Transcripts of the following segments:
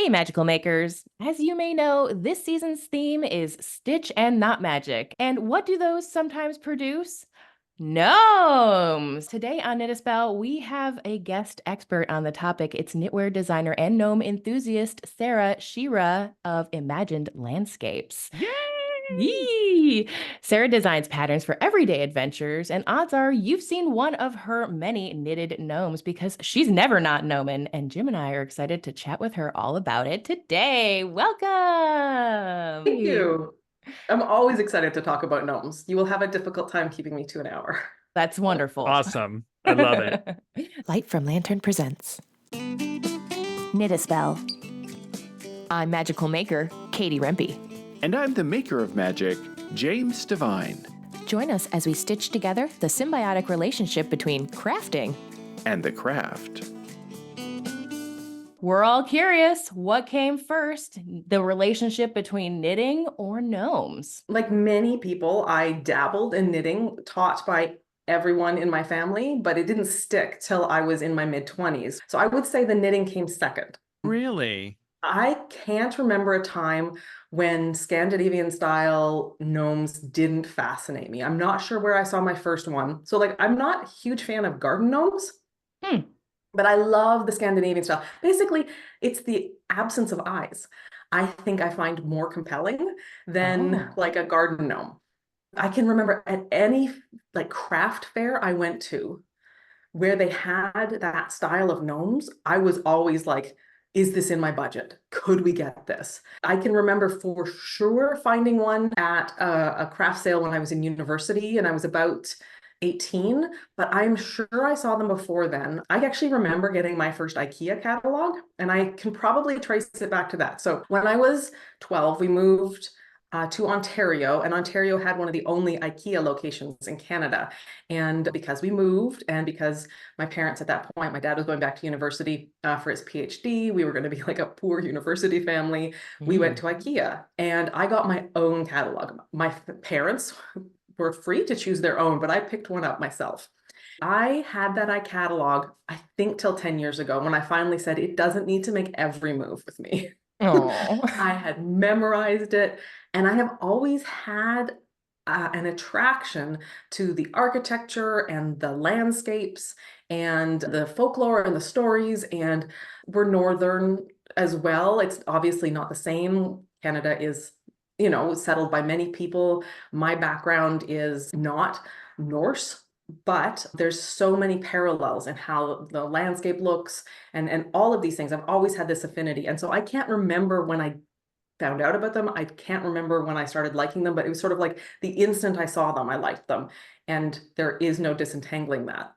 Hey, magical makers. As you may know, this season's theme is Stitch and Not Magic. And what do those sometimes produce? Gnomes! Today on Knit a Spell, we have a guest expert on the topic. It's knitwear designer and gnome enthusiast Sarah Schira of Imagined Landscapes. Yay! Yee! Sarah designs patterns for everyday adventures, and odds are you've seen one of her many knitted gnomes because she's never not gnoming. And Jim and I are excited to chat with her all about it today. Welcome! Thank you. I'm always excited to talk about gnomes. You will have a difficult time keeping me to an hour. That's wonderful. Awesome. I love it. Light from Lantern presents Knit a Spell. I'm magical maker, Katie Rempe. And I'm the maker of magic, James Devine. Join us as we stitch together the symbiotic relationship between crafting And the craft. We're all curious, what came first, the relationship between knitting or gnomes? Like many people, I dabbled in knitting, taught by everyone in my family, but it didn't stick till I was in my mid-20s. So I would say the knitting came second. Really? I can't remember a time when Scandinavian style gnomes didn't fascinate me. I'm not sure where I saw my first one. So like, I'm not a huge fan of garden gnomes. But I love the Scandinavian style. Basically, it's the absence of eyes. I think I find more compelling than like a garden gnome. I can remember at any like craft fair I went to where they had that style of gnomes, I was always like, is this in my budget? Could we get this? I can remember for sure finding one at a craft sale when I was in university and I was about 18, but I'm sure I saw them before then. I actually remember getting my first IKEA catalog, and I can probably trace it back to that. So when I was 12, we moved to Ontario, and Ontario had one of the only IKEA locations in Canada. And because we moved, and because my parents at that point, my dad was going back to university for his PhD, we were going to be like a poor university family. We went to IKEA, and I got my own catalog. My parents were free to choose their own, but I picked one up myself. I had that catalog, I think, till 10 years ago when I finally said it doesn't need to make every move with me. I had memorized it, and I have always had an attraction to the architecture and the landscapes and the folklore and the stories, and we're northern as well. It's obviously not the same. Canada is settled by many people. My background is not Norse, but there's so many parallels in how the landscape looks and all of these things. I've always had this affinity. And so I can't remember when I found out about them. I can't remember when I started liking them, but it was sort of like the instant I saw them, I liked them. And there is no disentangling that.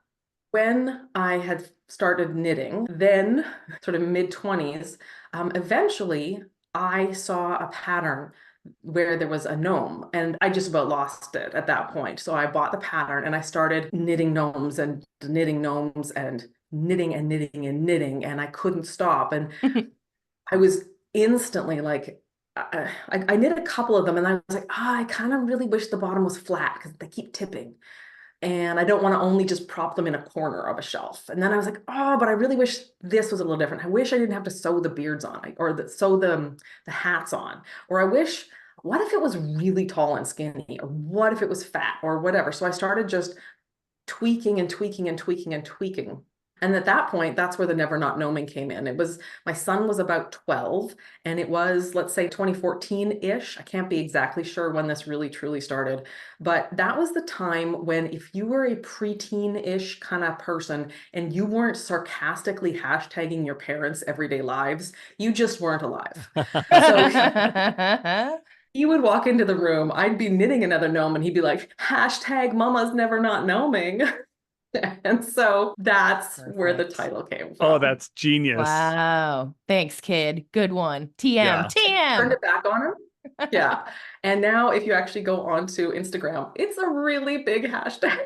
When I had started knitting, then sort of mid-20s, eventually I saw a pattern where there was a gnome, and I just about lost it at that point. So I bought the pattern and I started knitting gnomes and knitting gnomes and knitting and knitting and knitting, and I couldn't stop. And I was instantly like, I knit a couple of them and I was like, I kind of really wish the bottom was flat because they keep tipping. And I don't want to only just prop them in a corner of a shelf. And then I was like, but I really wish this was a little different. I wish I didn't have to sew the beards on or sew the hats on. Or I wish, what if it was really tall and skinny? Or what if it was fat or whatever? So I started just tweaking and tweaking and tweaking and tweaking. And at that point, that's where the Never Not Gnoming came in. It was, my son was about 12, and it was, let's say, 2014-ish. I can't be exactly sure when this really truly started, but that was the time when if you were a preteen-ish kind of person and you weren't sarcastically hashtagging your parents' everyday lives, you just weren't alive. So he would walk into the room, I'd be knitting another gnome, and he'd be like, hashtag mama's never not gnoming. And so that's where the title came from. Oh, that's genius. Wow. Thanks, kid. Good one. TM. Turned it back on him. Yeah. And now if you actually go onto Instagram, it's a really big hashtag.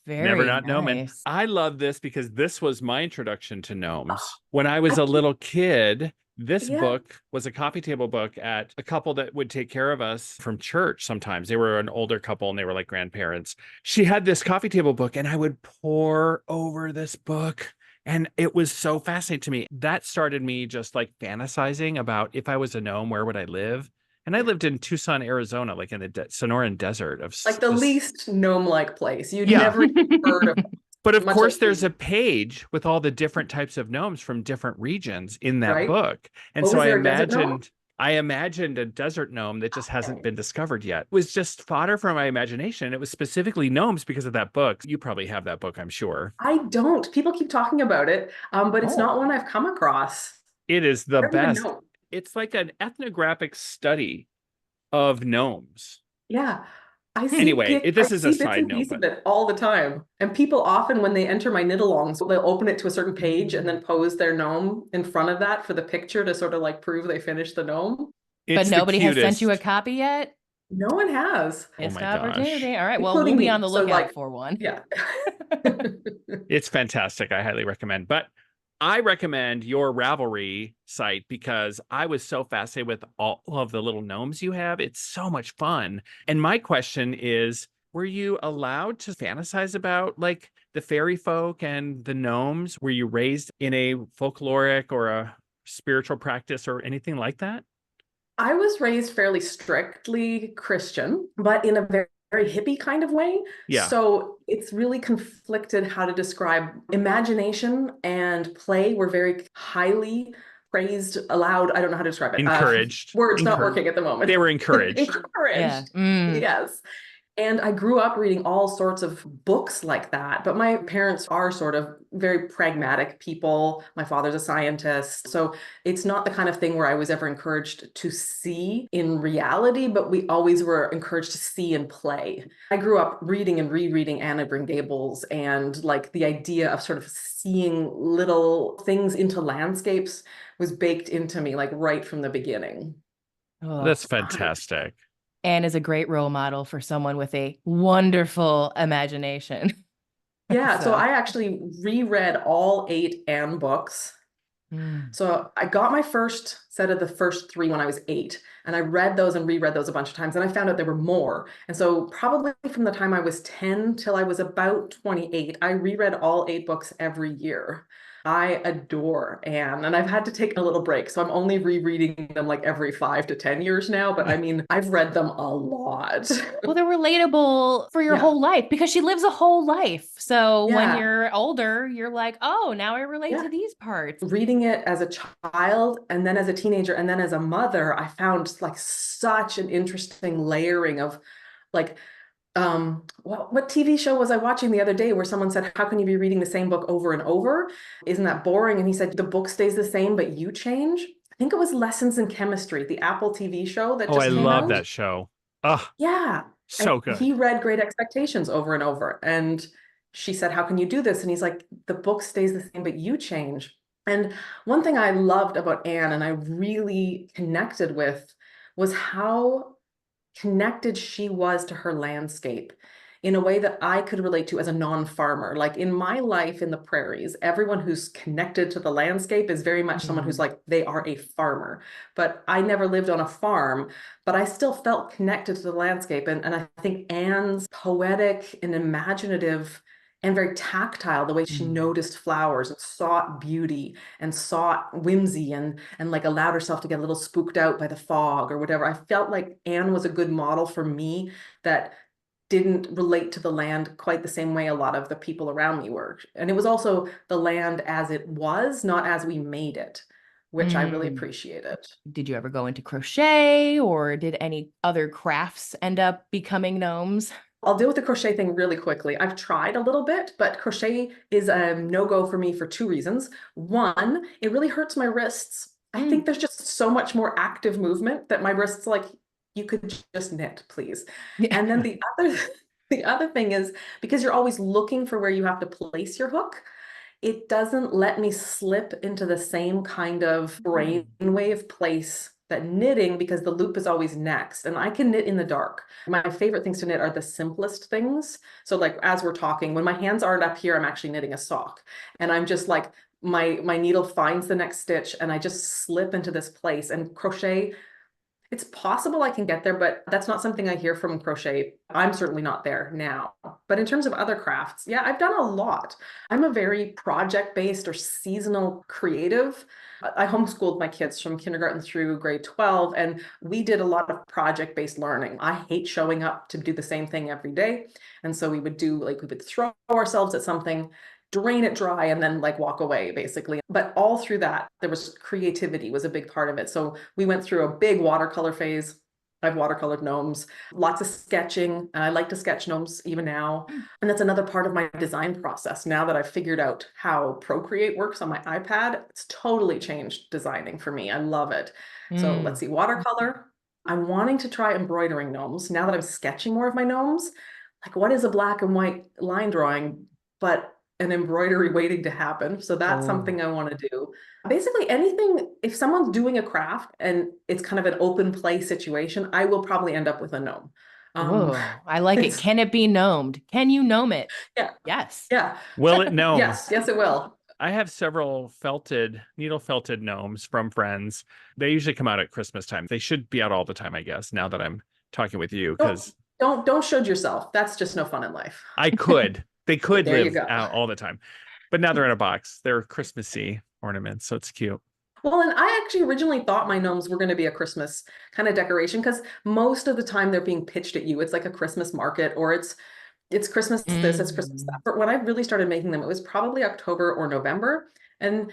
Never not Nice. gnoming. I love this because this was my introduction to gnomes. When I was a little kid, this book was a coffee table book at a couple that would take care of us from church sometimes. They were an older couple and they were like grandparents. She had this coffee table book and I would pore over this book And it was so fascinating to me. That started me just like fantasizing about if I was a gnome, where would I live? And I lived in Tucson, Arizona, like in the Sonoran Desert of Like the least gnome-like place. You'd yeah. never heard of But of much course, like there's the, a page with all the different types of gnomes from different regions in that right? book. And Oh, so is there a desert gnome? I imagined a desert gnome that just hasn't Okay. been discovered yet. It was just fodder for my imagination. It was specifically gnomes because of that book. You probably have that book, I'm sure. I don't. People keep talking about it, but it's Oh. not one I've come across. It is the Where would I best. know? It's like an ethnographic study of gnomes. Yeah. Anyway, I this is a see bits side and note, pieces but of it all the time. And people often, when they enter my knit-alongs, they'll open it to a certain page and then pose their gnome in front of that for the picture to sort of like prove they finished the gnome. But it's the nobody has sent you a cutest. copy yet? No one has, Oh Missed my gosh. opportunity. All right. Well, we'll including be on me. the So lookout like, for one. yeah. It's fantastic. I highly recommend. But I recommend your Ravelry site because I was so fascinated with all of the little gnomes you have. It's so much fun. And my question is, were you allowed to fantasize about like the fairy folk and the gnomes? Were you raised in a folkloric or a spiritual practice or anything like that? I was raised fairly strictly Christian, but in a very hippie kind of way. Yeah. So it's really conflicted how to describe imagination and play were very highly praised, allowed. I don't know how to describe it. Encouraged. Words not working at the moment. They were encouraged. Yeah. Encouraged. Mm. Yes. And I grew up reading all sorts of books like that. But my parents are sort of very pragmatic people. My father's a scientist. So it's not the kind of thing where I was ever encouraged to see in reality, but we always were encouraged to see and play. I grew up reading and rereading Anne of Green Gables, and like the idea of sort of seeing little things into landscapes was baked into me like right from the beginning. Oh. That's fantastic. Anne is a great role model for someone with a wonderful imagination. Yeah, so So, I actually reread all 8 Anne books. mm. So I got my first set of the first 3 when I was 8, and I read those and reread those a bunch of times, and I found out there were more. And so probably from the time I was 10 till I was about 28, I reread all 8 books every year. I adore Anne, and I've had to take a little break, so I'm only rereading them like every 5 to 10 years now, but I mean, I've read them a lot. Well, they're relatable for your Yeah. whole life because she lives a whole life. So when Yeah. you're older, you're like, oh, now I relate Yeah. to these parts. Reading it as a child and then as a teenager and then as a mother, I found like such an interesting layering of like what TV show was I watching the other day where someone said, how can you be reading the same book over and over? Isn't that boring? And he said, the book stays the same, but you change. I think it was Lessons in Chemistry, the Apple TV show that Oh, I just came love out. that show. Oh, Yeah. so And good. he read Great Expectations over and over. And she said, how can you do this? And he's like, the book stays the same, but you change. And one thing I loved about Anne and I really connected with was how connected she was to her landscape in a way that I could relate to as a non-farmer. Like in my life in the prairies, everyone who's connected to the landscape is very much someone who's like, they are a farmer. But I never lived on a farm, but I still felt connected to the landscape. And I think Anne's poetic and imaginative and very tactile, the way she noticed flowers and sought beauty and sought whimsy and like allowed herself to get a little spooked out by the fog or whatever. I felt like Anne was a good model for me that didn't relate to the land quite the same way a lot of the people around me were. And it was also the land as it was, not as we made it, which I really appreciated. Did you ever go into crochet or did any other crafts end up becoming gnomes? I'll deal with the crochet thing really quickly. I've tried a little bit, but crochet is a no-go for me for 2 reasons. One, it really hurts my wrists. I think there's just so much more active movement that my wrists like, you could just knit, please. And then the other thing is because you're always looking for where you have to place your hook, it doesn't let me slip into the same kind of brainwave place that knitting, because the loop is always next and I can knit in the dark. My favorite things to knit are the simplest things. So like as we're talking, when my hands aren't up here, I'm actually knitting a sock and I'm just like, my needle finds the next stitch and I just slip into this place. And crochet, It's possible I can get there, but that's not something I hear from crochet. I'm certainly not there now. But in terms of other crafts, yeah, I've done a lot. I'm a very project-based or seasonal creative. I homeschooled my kids from kindergarten through grade 12, and we did a lot of project-based learning. I hate showing up to do the same thing every day. And so we would throw ourselves at something, drain it dry, and then like walk away basically. But all through that, there was creativity was a big part of it. So we went through a big watercolor phase. I've watercolored gnomes, lots of sketching, and I like to sketch gnomes even now. And that's another part of my design process. Now that I've figured out how Procreate works on my iPad, it's totally changed designing for me. I love it. So let's see, watercolor. I'm wanting to try embroidering gnomes. Now that I'm sketching more of my gnomes, like what is a black and white line drawing, but an embroidery waiting to happen. So that's something I want to do. Basically anything, if someone's doing a craft and it's kind of an open play situation, I will probably end up with a gnome. Whoa, I like it. Can it be gnomed? Can you gnome it? Yeah. Yes. Yeah. Will it gnome? Yes, it will. I have several needle felted gnomes from friends. They usually come out at Christmas time. They should be out all the time, I guess, now that I'm talking with you, because don't should yourself. That's just no fun in life. They could There you live go. out all the time. But now they're in a box. They're Christmassy ornaments, so it's cute. Well, and I actually originally thought my gnomes were going to be a Christmas kind of decoration because most of the time they're being pitched at you. It's like a Christmas market or it's Christmas this, it's Christmas that. But when I really started making them, it was probably October or November. And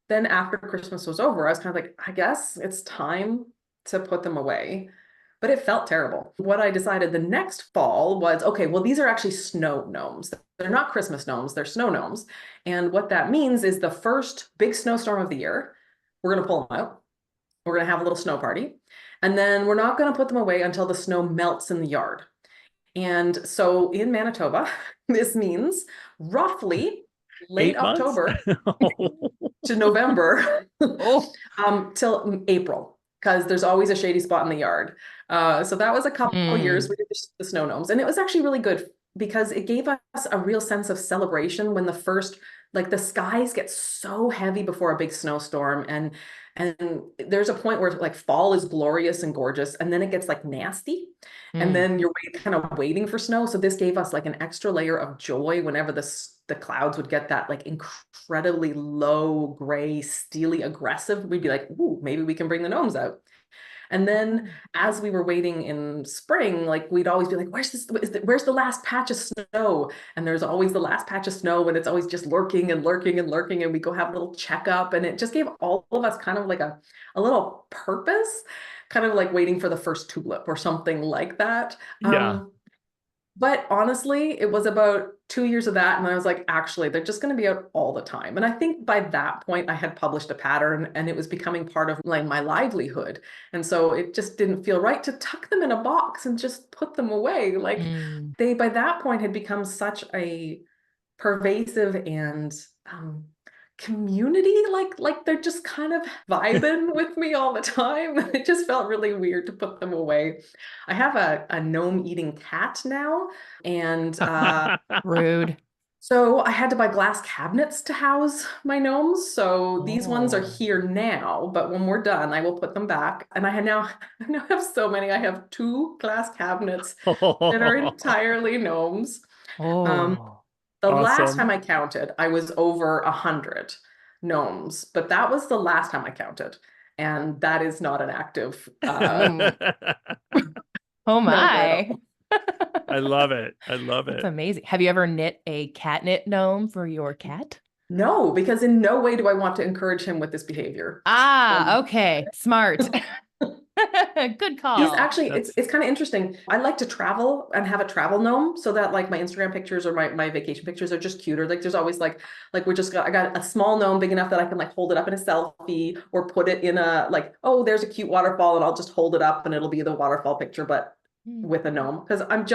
then after Christmas was over, I was kind of like, I guess it's time to put them away. But it felt terrible. What I decided the next fall was, okay, well, these are actually snow gnomes. They're not Christmas gnomes, they're snow gnomes. And what that means is the first big snowstorm of the year, we're going to pull them out. We're going to have a little snow party. And then we're not going to put them away until the snow melts in the yard. And so in Manitoba, this means roughly late October to November till April, because there's always a shady spot in the yard. So that was a couple years we did the snow gnomes, and it was actually really good because it gave us a real sense of celebration when the skies get so heavy before a big snowstorm, and there's a point where like fall is glorious and gorgeous, and then it gets like nasty, and then you're kind of waiting for snow. So this gave us like an extra layer of joy whenever the clouds would get that like incredibly low, gray, steely aggressive. We'd be like, ooh, maybe we can bring the gnomes out. And then as we were waiting in spring, like we'd always be like, where's the last patch of snow? And there's always the last patch of snow, and it's always just lurking and lurking and lurking. And we go have a little checkup, and it just gave all of us kind of like a little purpose, kind of like waiting for the first tulip or something like that. Yeah. But honestly, it was about 2 years of that. And I was like, actually, they're just going to be out all the time. And I think by that point, I had published a pattern and it was becoming part of like my livelihood. And so it just didn't feel right to tuck them in a box and just put them away. Like they, by that point, had become such a pervasive and community, like they're just kind of vibing with me all the time. It just felt really weird to put them away. I have a gnome eating cat now, and rude. So I had to buy glass cabinets to house my gnomes. So these ones are here now, but when we're done, I will put them back. And I now have so many. I have 2 glass cabinets that are entirely gnomes. The last time I counted, I was over 100 gnomes, but that was the last time I counted. And that is not an active. Oh my. I love it. That's amazing. Have you ever knit a catnip gnome for your cat? No, because in no way do I want to encourage him with this behavior. Okay. Smart. Good call. He's actually, it's kind of interesting. I like to travel and have a travel gnome so that like my Instagram pictures or my vacation pictures are just cuter. Like there's always like I got a small gnome big enough that I can like hold it up in a selfie or put it in a like, oh, there's a cute waterfall, and I'll just hold it up and it'll be the waterfall picture, but with a gnome, because I'm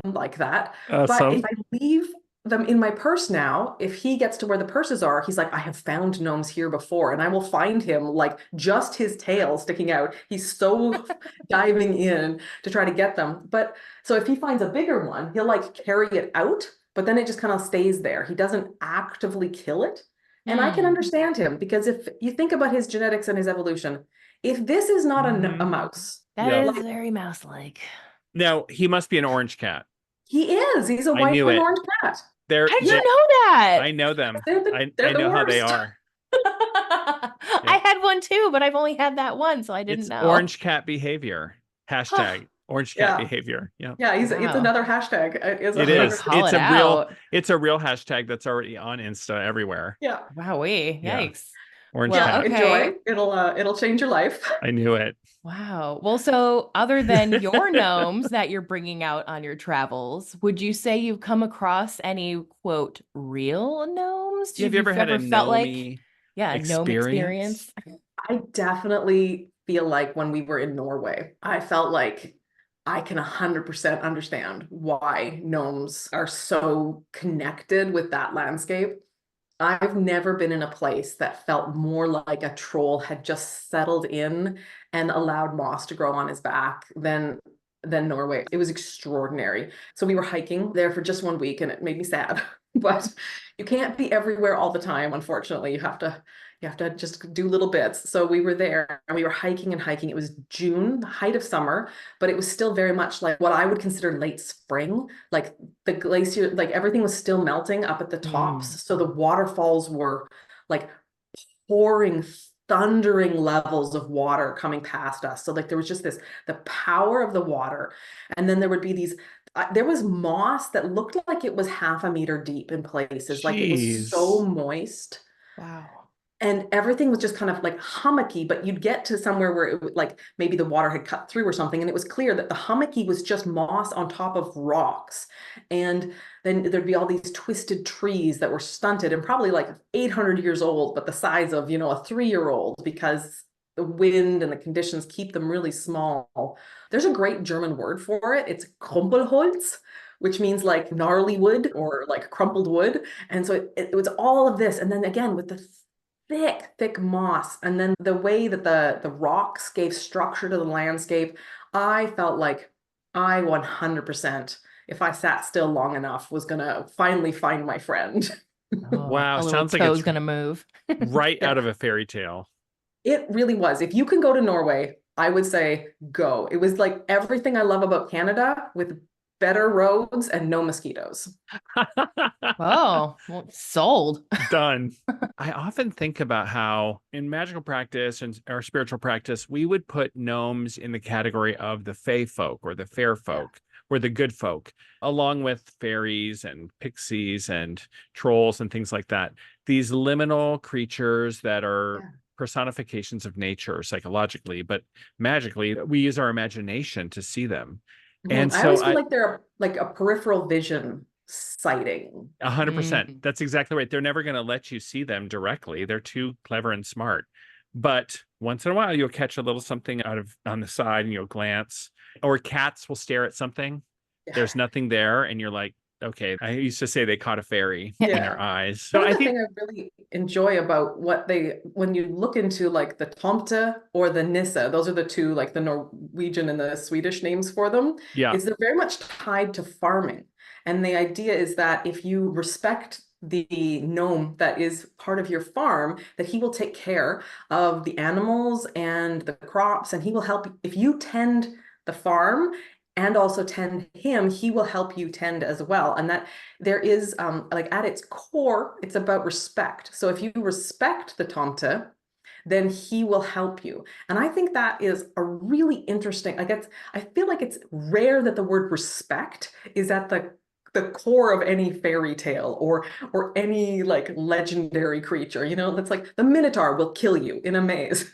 like that. But if I leave them in my purse now, if he gets to where the purses are, he's like, I have found gnomes here before, and I will find him like just his tail sticking out. He's so diving in to try to get them. But so if he finds a bigger one, he'll like carry it out, but then it just kind of stays there. He doesn't actively kill it. And I can understand him, because if you think about his genetics and his evolution, if this is not a mouse, That Yep. is very mouse-like. Now, he must be an orange cat. he is. He's a I white knew and it. orange cat. They're, How did they you know that? I know them. They're I the know how they worst. are. I had one too, but I've only had that one, so I didn't It's know. orange cat behavior. Hashtag orange cat Yeah. behavior. Yeah. Yeah, it's Wow. another hashtag. It's It is. 100%. Call It's it a real out. it's a real hashtag that's already on Insta everywhere. Yeah. Wowee. Yeah. Yikes. Orange Well, cat. Enjoy. okay. It'll change your life. I knew it. Wow. Well, so other than your gnomes that you're bringing out on your travels, would you say you've come across any quote real gnomes? Have you ever had a felt like, gnomey yeah, gnome experience? I definitely feel like when we were in Norway, I felt like I can 100% understand why gnomes are so connected with that landscape. I've never been in a place that felt more like a troll had just settled in and allowed moss to grow on his back than Norway. It was extraordinary. So we were hiking there for just 1 week, and it made me sad. But you can't be everywhere all the time, unfortunately. You have to just do little bits. So we were there and we were hiking and hiking. It was June, the height of summer, but it was still very much like what I would consider late spring. Like the glacier, like everything was still melting up at the tops. So the waterfalls were like pouring, thundering levels of water coming past us. So like there was just the power of the water. And then there would be these, there was moss that looked like it was half a meter deep in places. Like it was so Jeez. moist. Wow. And everything was just kind of like hummocky, but you'd get to somewhere where it would, like maybe the water had cut through or something, and it was clear that the hummocky was just moss on top of rocks. And then there'd be all these twisted trees that were stunted and probably like 800 years old, but the size of, a 3-year-old, because the wind and the conditions keep them really small. There's a great German word for it. It's Krumpelholz, which means like gnarly wood or like crumpled wood. And so it was all of this. And then again, with the thick moss, and then the way that the rocks gave structure to the landscape, I felt like I 100%, if I sat still long enough, was gonna finally find my friend. Oh, Wow. a little Sounds like toe's it's gonna move. right Yeah. out of a fairy tale. It really was. If you can go to Norway, I would say go. It was like everything I love about Canada, with better roads and no mosquitoes. Oh, well, sold. Done. I often think about how in magical practice and our spiritual practice, we would put gnomes in the category of the fae folk or the fair folk or the good folk, along with fairies and pixies and trolls and things like that. These liminal creatures that are personifications of nature psychologically, but magically, we use our imagination to see them. And I so always feel like they're like a peripheral vision sighting. 100%. That's exactly right. They're never going to let you see them directly. They're too clever and smart. But once in a while, you'll catch a little something out of on the side and you'll glance. Or cats will stare at something. There's nothing there, and you're like, okay. I used to say they caught a fairy in their eyes. So One I of the think thing I really enjoy about when you look into like the Tomte or the Nisse, those are the two, like the Norwegian and the Swedish names for them. yeah, Is they're very much tied to farming. And the idea is that if you respect the gnome that is part of your farm, that he will take care of the animals and the crops, and he will help. If you tend the farm and also tend him, he will help you tend as well. And that there is like at its core, it's about respect. So if you respect the Tomte, then he will help you. And I think that is a really interesting, I feel like it's rare that the word respect is at the core of any fairy tale or any like legendary creature. That's like the Minotaur will kill you in a maze.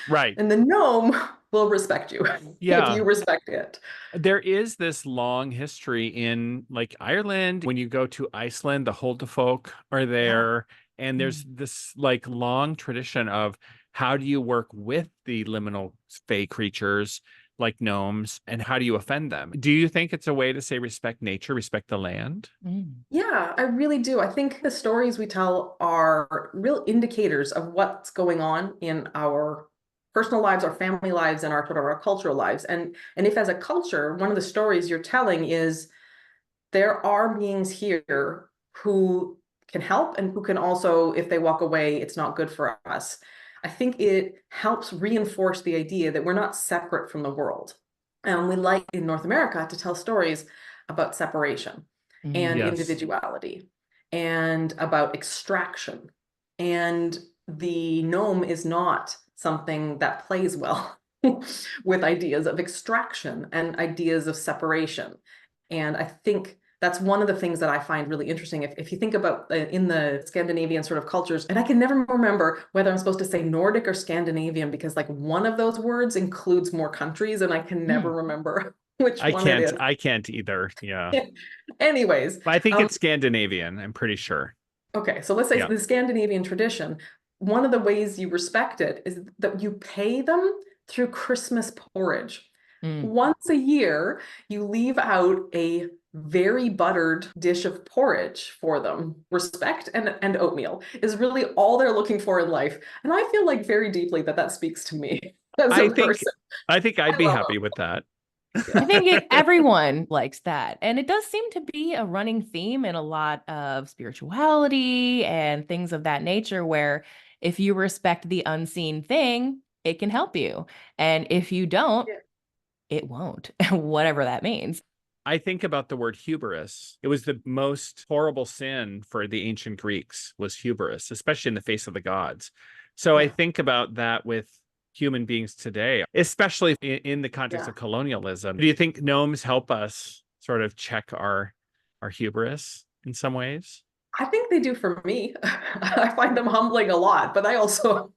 right. And the gnome will respect you if Yeah. you respect it. There is this long history in like Ireland. When you go to Iceland, the Huldufolk are there. And there's this like long tradition of how do you work with the liminal fae creatures like gnomes, and how do you offend them? Do you think it's a way to say respect nature, respect the land? Yeah, I really do. I think the stories we tell are real indicators of what's going on in our personal lives, our family lives, and our sort of our cultural lives. And if as a culture, one of the stories you're telling is there are beings here who can help and who can also, if they walk away, it's not good for us. I think it helps reinforce the idea that we're not separate from the world. And we like in North America to tell stories about separation and Yes. individuality and about extraction. And the gnome is not something that plays well with ideas of extraction and ideas of separation. And I think that's one of the things that I find really interesting. If you think about in the Scandinavian sort of cultures, and I can never remember whether I'm supposed to say Nordic or Scandinavian, because like one of those words includes more countries, and I can never remember which one it is. I can't either. Yeah. Anyways. But I think it's Scandinavian, I'm pretty sure. Okay, so let's say the Scandinavian tradition, one of the ways you respect it is that you pay them through Christmas porridge. Once a year, you leave out a very buttered dish of porridge for them. Respect and oatmeal is really all they're looking for in life. And I feel like very deeply that speaks to me as a person. I think I'd be happy with that. I think everyone likes that. And it does seem to be a running theme in a lot of spirituality and things of that nature, where if you respect the unseen thing, it can help you. And if you don't, it won't, whatever that means. I think about the word hubris. It was the most horrible sin for the ancient Greeks, was hubris, especially in the face of the gods. So I think about that with human beings today, especially in the context of colonialism. Do you think gnomes help us sort of check our hubris in some ways? I think they do for me. I find them humbling a lot, but I also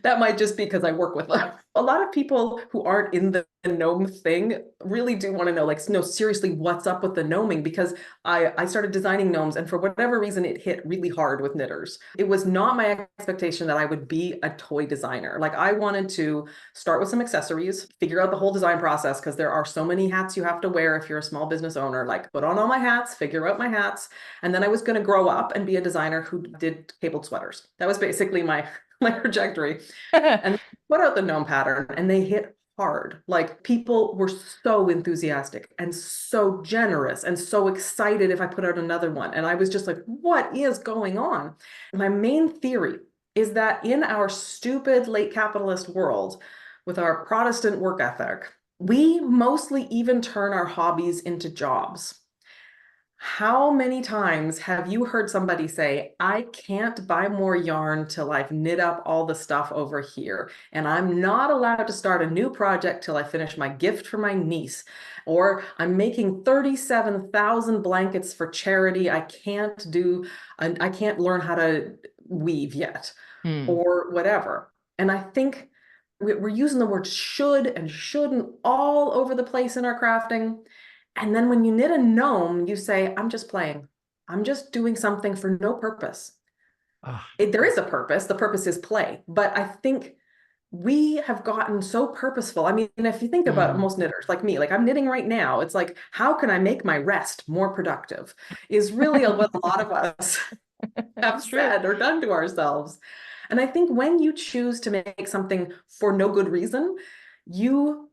that might just be because I work with them. A lot of people who aren't in the gnome thing really do want to know, like, no, seriously, what's up with the gnoming? Because I started designing gnomes, and for whatever reason, it hit really hard with knitters. It was not my expectation that I would be a toy designer. Like, I wanted to start with some accessories, figure out the whole design process, because there are so many hats you have to wear if you're a small business owner. Like, put on all my hats, figure out my hats. And then I was going to grow up and be a designer who did cabled sweaters. That was basically my trajectory. And put out the gnome pattern, and they hit hard. Like, people were so enthusiastic and so generous and so excited if I put out another one. And I was just like, what is going on? My main theory is that in our stupid late capitalist world, with our Protestant work ethic, we mostly even turn our hobbies into jobs. How many times have you heard somebody say, I can't buy more yarn till I've knit up all the stuff over here, and I'm not allowed to start a new project till I finish my gift for my niece, or I'm making 37,000 blankets for charity. I can't learn how to weave yet, or whatever. And I think we're using the word should and shouldn't all over the place in our crafting. And then when you knit a gnome, you say, I'm just playing. I'm just doing something for no purpose. There is a purpose. The purpose is play. But I think we have gotten so purposeful. I mean, if you think about most knitters like me, like I'm knitting right now, it's like, how can I make my rest more productive? Is really what a lot of us have said or done to ourselves. And I think when you choose to make something for no good reason, you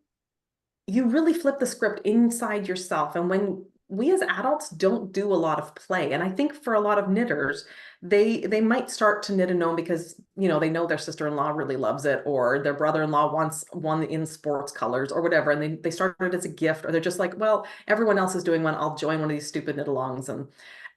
really flip the script inside yourself. And when we as adults don't do a lot of play, and I think for a lot of knitters, they might start to knit a gnome because, you know, they know their sister-in-law really loves it, or their brother-in-law wants one in sports colors or whatever, and they started it as a gift, or they're just like, well, everyone else is doing one, I'll join one of these stupid knit-alongs.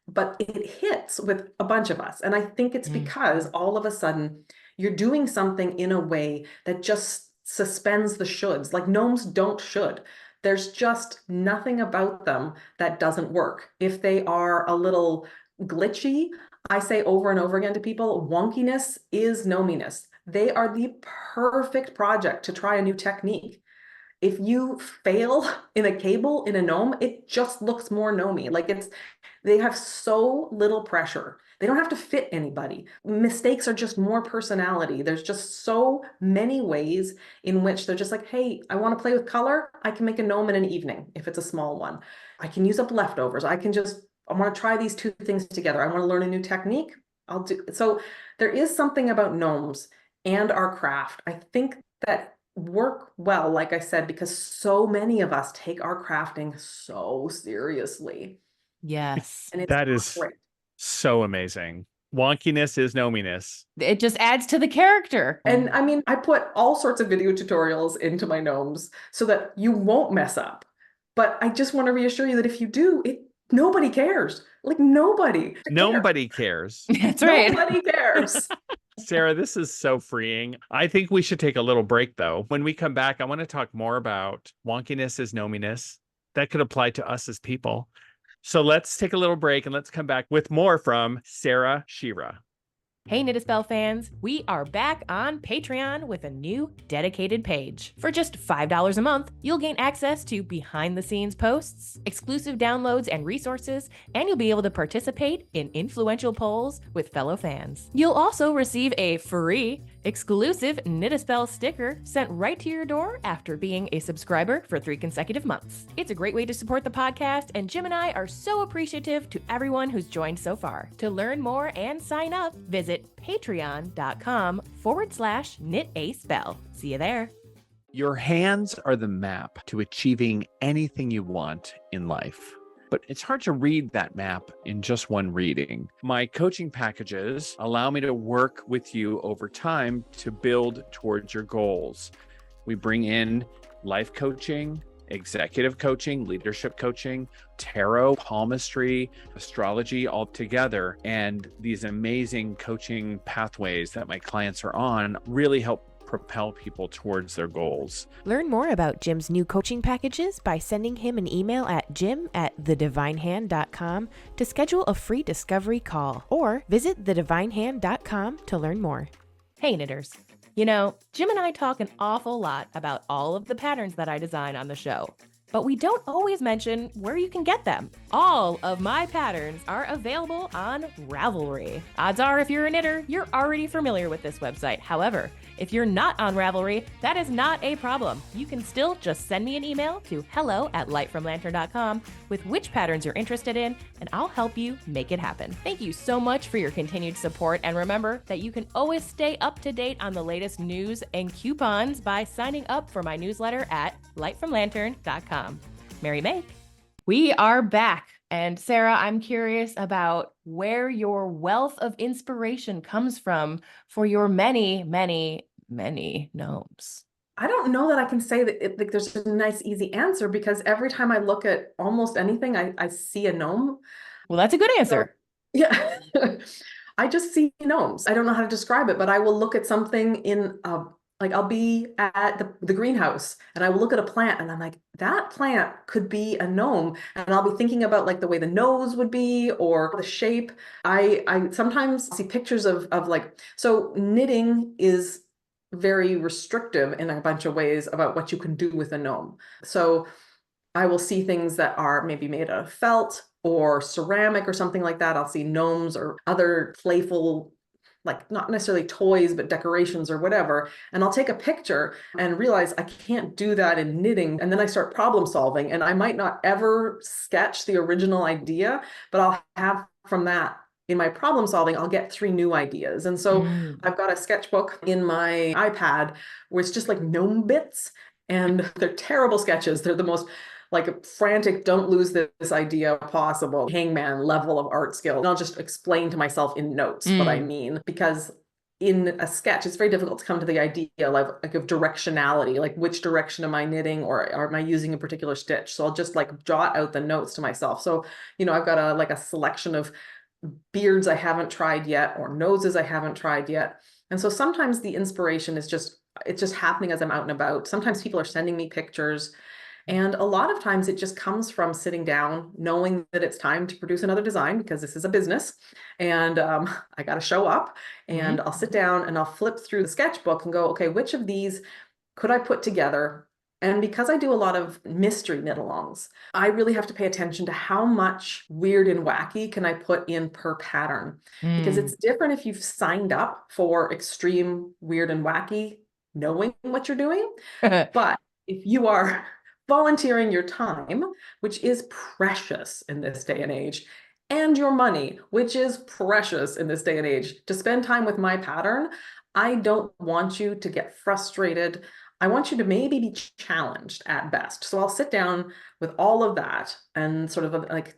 But it hits with a bunch of us. And I think it's because all of a sudden you're doing something in a way that just suspends the shoulds. Like, gnomes don't should. There's just nothing about them that doesn't work. If they are a little glitchy, I say over and over again to people, wonkiness is gnominess. They are the perfect project to try a new technique. If you fail in a cable in a gnome, it just looks more gnomey. Like, they have so little pressure. They don't have to fit anybody. Mistakes are just more personality. There's just so many ways in which they're just like, hey, I want to play with color. I can make a gnome in an evening if it's a small one. I can use up leftovers. I want to try these two things together. I want to learn a new technique. I'll do. So there is something about gnomes and our craft, I think, that work well, like I said, because so many of us take our crafting so seriously. Yes. And it's that is great. So amazing. Wonkiness is gnominess. It just adds to the character. And I mean, I put all sorts of video tutorials into my gnomes so that you won't mess up. But I just want to reassure you that if you do, nobody cares. Like nobody cares. Nobody cares. That's right. Nobody cares. Sarah, this is so freeing. I think we should take a little break, though. When we come back, I want to talk more about wonkiness is gnominess. That could apply to us as people. So let's take a little break and let's come back with more from Sarah Schira. Hey Knit a Spell fans, we are back on Patreon with a new dedicated page. For just $5 a month, you'll gain access to behind-the-scenes posts, exclusive downloads and resources, and you'll be able to participate in influential polls with fellow fans. You'll also receive a free, exclusive Knit a Spell sticker sent right to your door after being a subscriber for 3 consecutive months. It's a great way to support the podcast, and Jim and I are so appreciative to everyone who's joined so far. To learn more and sign up, visit patreon.com/knitaspell. See you there. Your hands are the map to achieving anything you want in life. But it's hard to read that map in just one reading. My coaching packages allow me to work with you over time to build towards your goals. We bring in life coaching, executive coaching, leadership coaching, tarot, palmistry, astrology all together. And these amazing coaching pathways that my clients are on really help propel people towards their goals. Learn more about Jim's new coaching packages by sending him an email at jim@thedivinehand.com to schedule a free discovery call, or visit thedivinehand.com to learn more. Hey knitters. You know, Jim and I talk an awful lot about all of the patterns that I design on the show, but we don't always mention where you can get them. All of my patterns are available on Ravelry. Odds are, if you're a knitter, you're already familiar with this website. However, if you're not on Ravelry, that is not a problem. You can still just send me an email to hello@lightfromlantern.com with which patterns you're interested in, and I'll help you make it happen. Thank you so much for your continued support, and remember that you can always stay up to date on the latest news and coupons by signing up for my newsletter at lightfromlantern.com. Merry May! We are back. And Sarah, I'm curious about where your wealth of inspiration comes from for your many, many, many gnomes. I don't know that I can say that like there's a nice, easy answer, because every time I look at almost anything, I see a gnome. Well, that's a good answer. So, yeah. I just see gnomes. I don't know how to describe it, but I will look at something in like I'll be at the greenhouse and I will look at a plant and I'm like, that plant could be a gnome. And I'll be thinking about like the way the nose would be or the shape. I sometimes see pictures of like, so knitting is very restrictive in a bunch of ways about what you can do with a gnome. So I will see things that are maybe made out of felt or ceramic or something like that. I'll see gnomes or other playful, like not necessarily toys, but decorations or whatever. And I'll take a picture and realize I can't do that in knitting. And then I start problem solving, and I might not ever sketch the original idea, but I'll have from that in my problem solving, I'll get 3 new ideas. And so I've got a sketchbook in my iPad where it's just like gnome bits, and they're terrible sketches. They're the most like frantic, don't lose this idea possible, hangman level of art skill. And I'll just explain to myself in notes what I mean, because in a sketch, it's very difficult to come to the idea like of directionality, like which direction am I knitting, or am I using a particular stitch? So I'll just like jot out the notes to myself. So, you know, I've got a selection of beards I haven't tried yet, or noses I haven't tried yet. And so sometimes the inspiration is it's just happening as I'm out and about. Sometimes people are sending me pictures. And a lot of times it just comes from sitting down, knowing that it's time to produce another design, because this is a business and I got to show up, and I'll sit down and I'll flip through the sketchbook and go, okay, which of these could I put together? And because I do a lot of mystery knit-alongs, I really have to pay attention to how much weird and wacky can I put in per pattern, because it's different if you've signed up for extreme weird and wacky, knowing what you're doing. But if you are volunteering your time, which is precious in this day and age, and your money, which is precious in this day and age, to spend time with my pattern, I don't want you to get frustrated. I want you to maybe be challenged at best. So I'll sit down with all of that and sort of like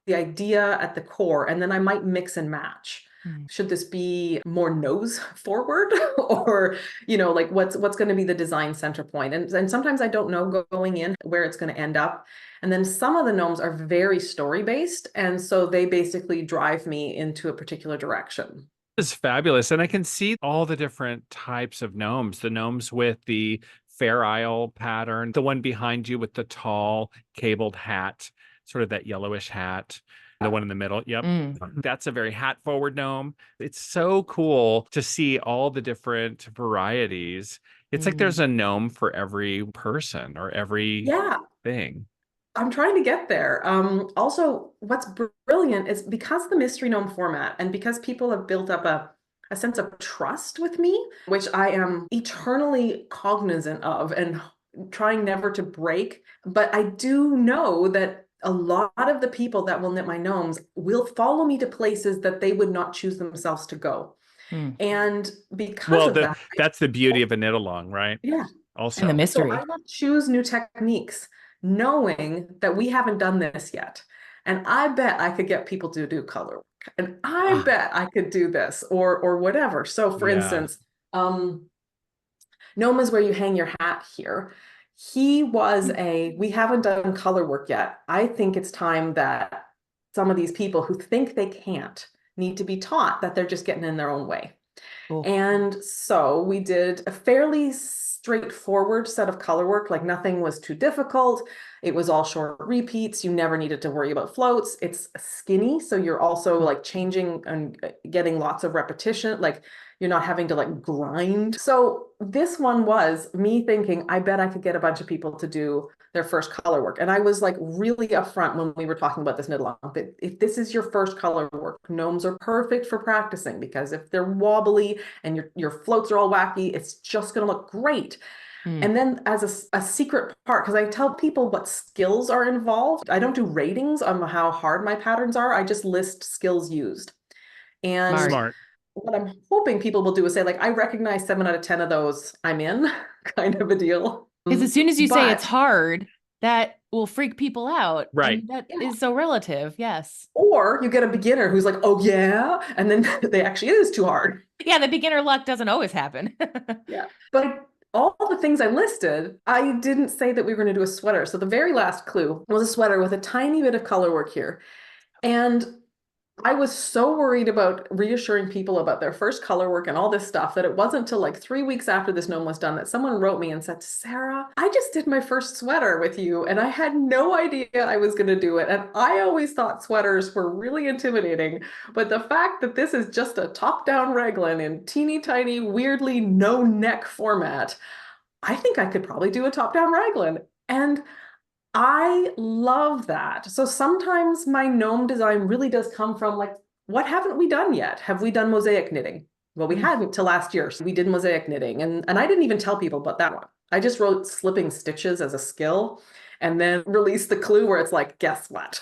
the idea at the core, and then I might mix and match. Should this be more nose forward or, like what's going to be the design center point? And sometimes I don't know going in where it's going to end up. And then some of the gnomes are very story based. And so they basically drive me into a particular direction. Is fabulous. And I can see all the different types of gnomes, the gnomes with the Fair Isle pattern, the one behind you with the tall cabled hat, sort of that yellowish hat. The one in the middle. Yep. That's a very hat forward gnome. It's so cool to see all the different varieties. It's like there's a gnome for every person or every thing. I'm trying to get there. Also, what's brilliant is because the mystery gnome format and because people have built up a sense of trust with me, which I am eternally cognizant of and trying never to break. But I do know that a lot of the people that will knit my gnomes will follow me to places that they would not choose themselves to go. And because of that, that's the beauty of a knit along, right? Yeah. Also, and the mystery. So I will choose new techniques, knowing that we haven't done this yet. And I bet I could get people to do color work. And I bet I could do this or whatever. So for instance, gnome is where you hang your hat here. He was we haven't done color work yet. I think it's time that some of these people who think they can't need to be taught that they're just getting in their own way. Cool. And so we did a fairly straightforward set of color work, like nothing was too difficult. It was all short repeats. You never needed to worry about floats. It's skinny, so you're also like changing and getting lots of repetition. Like you're not having to like grind. So this one was me thinking, I bet I could get a bunch of people to do their first color work. And I was like really upfront when we were talking about this knit along that if this is your first color work, gnomes are perfect for practicing because if they're wobbly and your floats are all wacky, it's just going to look great. And then as a secret part, because I tell people what skills are involved, I don't do ratings on how hard my patterns are. I just list skills used. And smart. What I'm hoping people will do is say, like, I recognize 7 out of 10 of those I'm in, kind of a deal. Because as soon as you say it's hard, that will freak people out. Right. And that is so relative. Yes. Or you get a beginner who's like, oh, yeah. And then they actually, it is too hard. Yeah. The beginner luck doesn't always happen. Yeah. But all the things I listed, I didn't say that we were going to do a sweater. So the very last clue was a sweater with a tiny bit of color work here. And I was so worried about reassuring people about their first color work and all this stuff that it wasn't until like 3 weeks after this gnome was done that someone wrote me and said, Sarah, I just did my first sweater with you and I had no idea I was going to do it. And I always thought sweaters were really intimidating. But the fact that this is just a top-down raglan in teeny tiny, weirdly no neck format, I think I could probably do a top-down raglan. And I love that. So sometimes my gnome design really does come from like, what haven't we done yet? Have we done mosaic knitting? Well, we hadn't till last year. So we did mosaic knitting and I didn't even tell people about that one. I just wrote slipping stitches as a skill and then released the clue where it's like, guess what?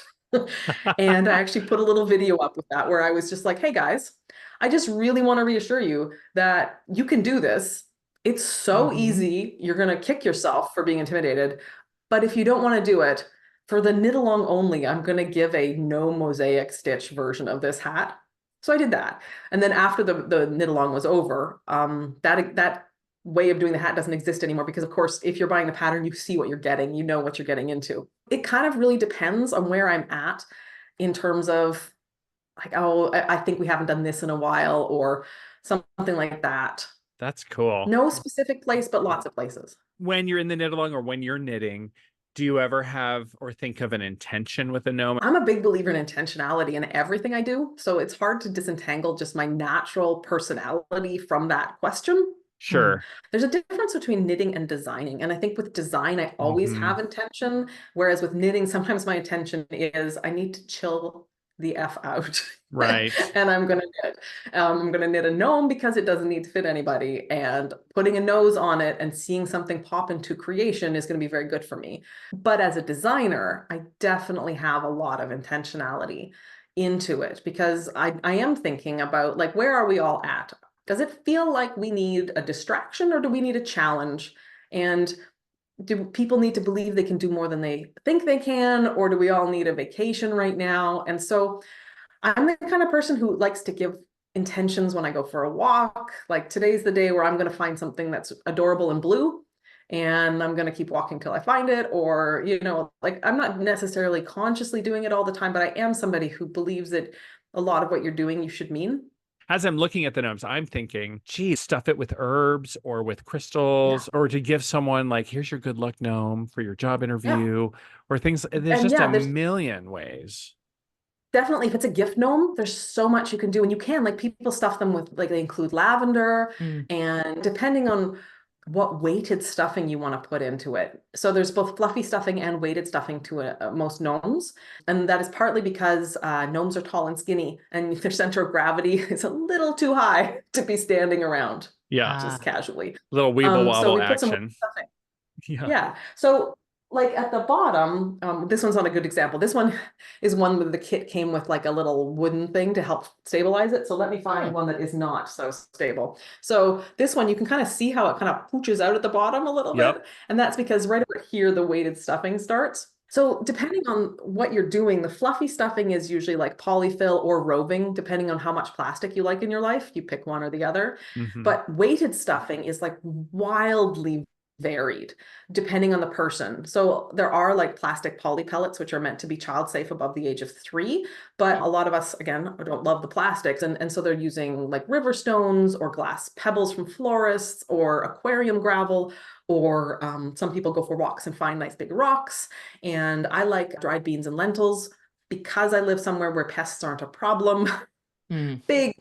And I actually put a little video up with that where I was just like, hey guys, I just really want to reassure you that you can do this. It's so easy. You're going to kick yourself for being intimidated. But if you don't want to do it, for the knit along only, I'm going to give a no mosaic stitch version of this hat. So I did that. And then after the knit along was over, that way of doing the hat doesn't exist anymore because of course, if you're buying the pattern, you see what you're getting, you know what you're getting into. It kind of really depends on where I'm at in terms of like, oh, I think we haven't done this in a while or something like that. That's cool. No specific place, but lots of places. When you're in the knit along or when you're knitting, do you ever have or think of an intention with a gnome? I'm a big believer in intentionality in everything I do. So it's hard to disentangle just my natural personality from that question. Sure. There's a difference between knitting and designing. And I think with design, I always have intention. Whereas with knitting, sometimes my intention is I need to chill the F out. Right. And I'm going to knit. I'm going to knit a gnome because it doesn't need to fit anybody. And putting a nose on it and seeing something pop into creation is going to be very good for me. But as a designer, I definitely have a lot of intentionality into it because I am thinking about like, where are we all at? Does it feel like we need a distraction or do we need a challenge? And do people need to believe they can do more than they think they can, or do we all need a vacation right now? And so I'm the kind of person who likes to give intentions when I go for a walk. Like today's the day where I'm going to find something that's adorable and blue, and I'm going to keep walking till I find it. Or, like I'm not necessarily consciously doing it all the time, but I am somebody who believes that a lot of what you're doing, you should mean. As I'm looking at the gnomes, I'm thinking, geez, stuff it with herbs or with Yeah. crystals, or to give someone like, here's your good luck gnome for your job Yeah. interview, or things. There's And just a yeah, there's million ways. definitely, if it's a gift gnome, there's so much you can do. And you can, like, people stuff them with, like, they include lavender, Mm. and depending on what weighted stuffing you want to put into it. So there's both fluffy stuffing and weighted stuffing to most gnomes. And that is partly because gnomes are tall and skinny, and their center of gravity is a little too high to be standing around Yeah. just casually. Little weeble So wobble we put some action. weighted stuffing. Yeah. Yeah. So like at the bottom, this one's not a good example. This one is one where the kit came with like a little wooden thing to help stabilize it. So let me find one that is not so stable. So this one, you can kind of see how it kind of pooches out at the bottom a little Yep. bit. And that's because right over here, the weighted stuffing starts. So depending on what you're doing, the fluffy stuffing is usually like polyfill or roving, depending on how much plastic you like in your life. You pick one or the other. Mhm. But weighted stuffing is like wildly varied depending on the person. So there are like plastic poly pellets, which are meant to be child safe above the age of 3. But a lot of us, again, don't love the plastics. And so they're using like river stones or glass pebbles from florists or aquarium gravel, or some people go for walks and find nice big rocks. And I like dried beans and lentils because I live somewhere where pests aren't a problem. Mm. Big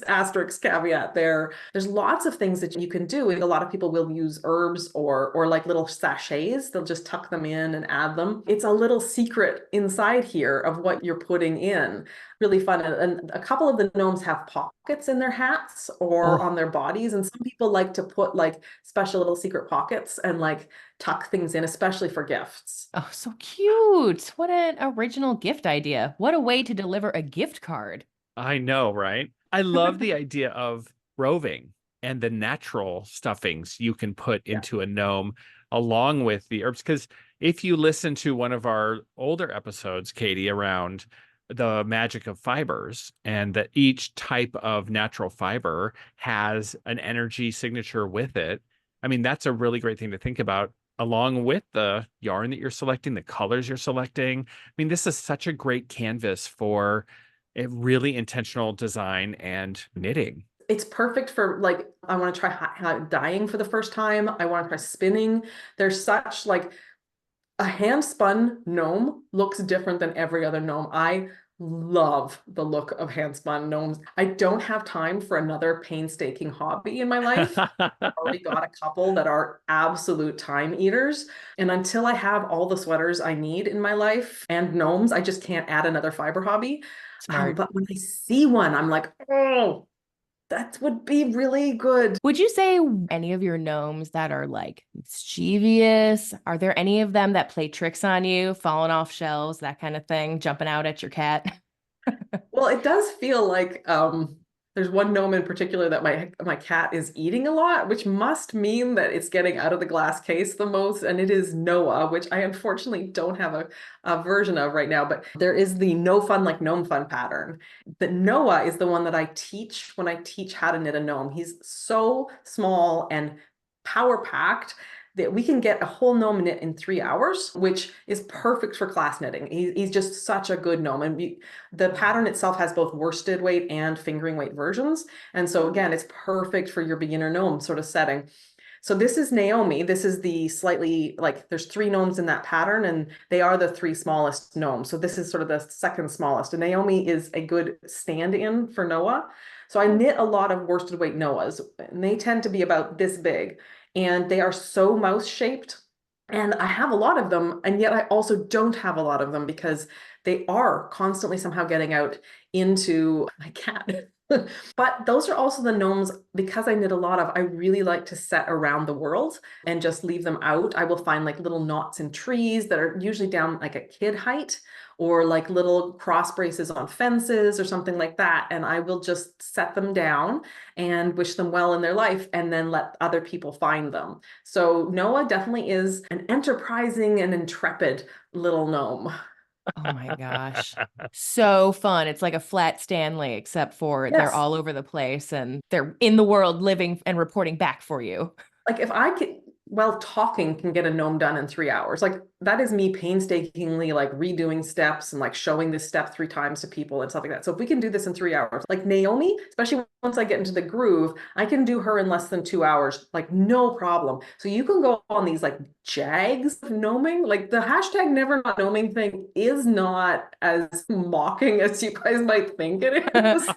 asterisk caveat there. There's lots of things that you can do. A lot of people will use herbs or like little sachets. They'll just tuck them in and add them. It's a little secret inside here of what you're putting in. Really fun. And a couple of the gnomes have pockets in their hats or on their bodies. And some people like to put like special little secret pockets and like tuck things in, especially for gifts. Oh, so cute. What an original gift idea. What a way to deliver a gift card. I know, right? I love the idea of roving and the natural stuffings you can put into a gnome along with the herbs. Because if you listen to one of our older episodes, Katie, around the magic of fibers, and that each type of natural fiber has an energy signature with it, I mean, that's a really great thing to think about along with the yarn that you're selecting, the colors you're selecting. I mean, this is such a great canvas for a really intentional design and knitting. It's perfect for like, I want to try dyeing for the first time. I want to try spinning. There's such like a hand spun gnome looks different than every other gnome. I love the look of hand spun gnomes. I don't have time for another painstaking hobby in my life. I've already got a couple that are absolute time eaters. And until I have all the sweaters I need in my life and gnomes, I just can't add another fiber hobby. Smart. But when I see one, I'm like, oh, that would be really good. Would you say any of your gnomes that are like mischievous? Are there any of them that play tricks on you, falling off shelves, that kind of thing, jumping out at your cat? Well, it does feel like there's one gnome in particular that my cat is eating a lot, which must mean that it's getting out of the glass case the most, and it is Noah, which I unfortunately don't have a version of right now, but there is the no fun like gnome fun pattern. But Noah is the one that I teach when I teach how to knit a gnome. He's so small and power packed that we can get a whole gnome knit in 3 hours, which is perfect for class knitting. He's just such a good gnome. And the pattern itself has both worsted weight and fingering weight versions. And so again, it's perfect for your beginner gnome sort of setting. So this is Naomi. This is the slightly, like there's 3 gnomes in that pattern, and they are the 3 smallest gnomes. So this is sort of the second smallest. And Naomi is a good stand-in for Noah. So I knit a lot of worsted weight Noahs, and they tend to be about this big. And they are so mouse shaped. And I have a lot of them, and yet I also don't have a lot of them because they are constantly somehow getting out into my cat. But those are also the gnomes, because I knit a lot of, I really like to set around the world and just leave them out. I will find like little knots in trees that are usually down like at kid height, or like little cross braces on fences or something like that. And I will just set them down and wish them well in their life and then let other people find them. So Noah definitely is an enterprising and intrepid little gnome. Oh my gosh. So fun. It's like a flat Stanley, except for they're Yes. all over the place and they're in the world living and reporting back for you. Like if I could, well, talking can get a gnome done in 3 hours. Like that is me painstakingly like redoing steps and like showing this step 3 times to people and stuff like that. So if we can do this in 3 hours, like Naomi, especially once I get into the groove, I can do her in less than 2 hours, like no problem. So you can go on these like jags of gnoming. Like the hashtag never not gnoming thing is not as mocking as you guys might think it is.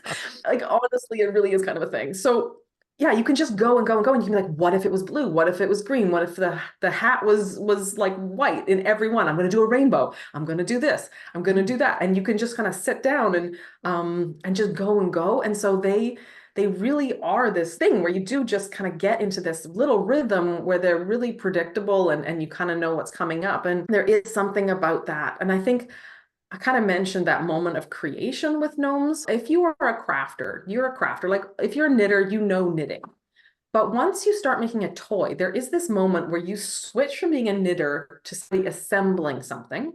Like honestly, it really is kind of a thing. So yeah, you can just go and go and go, and you can be like, what if it was blue? What if it was green? What if the hat was like white in every one? I'm going to do a rainbow. I'm going to do this. I'm going to do that. And you can just kind of sit down and just go and go. And so they really are this thing where you do just kind of get into this little rhythm where they're really predictable and you kind of know what's coming up. And there is something about that. And I think I kind of mentioned that moment of creation with gnomes. If you are a crafter, you're a crafter. Like if you're a knitter, you know knitting. But once you start making a toy, there is this moment where you switch from being a knitter to assembling something.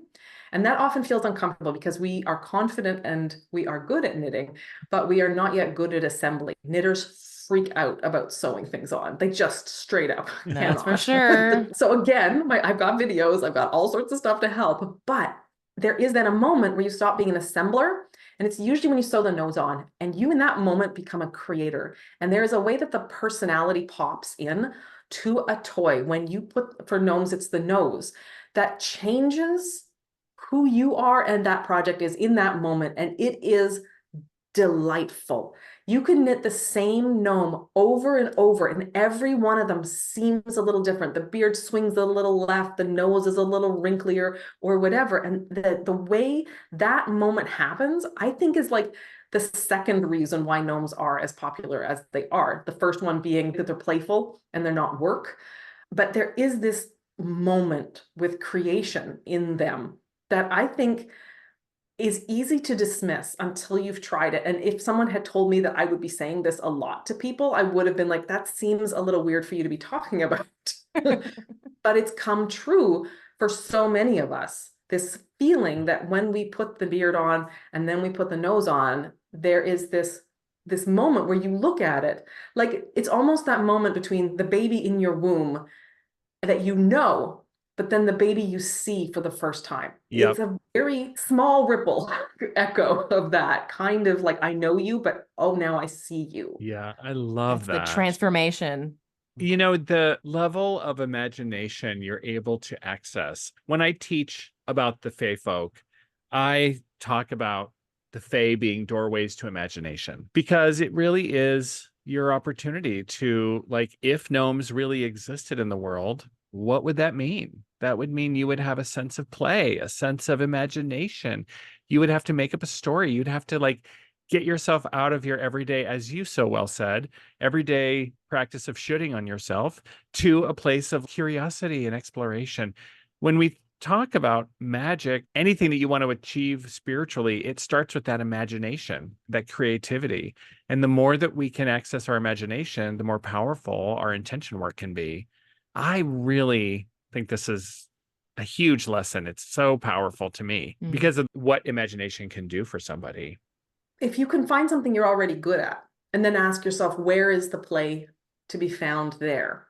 And that often feels uncomfortable because we are confident and we are good at knitting, but we are not yet good at assembling. Knitters freak out about sewing things on. They just straight up That's cannot. for sure. So again, I've got videos, I've got all sorts of stuff to help, but there is then a moment where you stop being an assembler. And it's usually when you sew the nose on and you in that moment become a creator. And there is a way that the personality pops in to a toy. When you put, for gnomes, it's the nose that changes who you are and that project is in that moment. And it is delightful. You can knit the same gnome over and over, and every one of them seems a little different. The beard swings a little left, the nose is a little wrinklier or whatever. And the way that moment happens, I think is like the second reason why gnomes are as popular as they are. The first one being that they're playful and they're not work. But there is this moment with creation in them that I think is easy to dismiss until you've tried it. And if someone had told me that I would be saying this a lot to people, I would have been like, that seems a little weird for you to be talking about. But it's come true for so many of us. This feeling that when we put the beard on and then we put the nose on, there is this moment where you look at it like it's almost that moment between the baby in your womb that you know, but then the baby you see for the first time. Yep. It's a very small ripple echo of that kind of like, I know you, but oh, now I see you. Yeah, I love That's that. the transformation. You know, the level of imagination you're able to access. When I teach about the Fae folk, I talk about the Fae being doorways to imagination because it really is your opportunity to, like, if gnomes really existed in the world, what would that mean? That would mean you would have a sense of play, a sense of imagination. You would have to make up a story. You'd have to like get yourself out of your everyday, as you so well said, everyday practice of shooting on yourself to a place of curiosity and exploration. When we talk about magic, anything that you want to achieve spiritually, it starts with that imagination, that creativity. And the more that we can access our imagination, the more powerful our intention work can be. I really think this is a huge lesson. It's so powerful to me because of what imagination can do for somebody. If you can find something you're already good at, and then ask yourself, where is the play to be found there?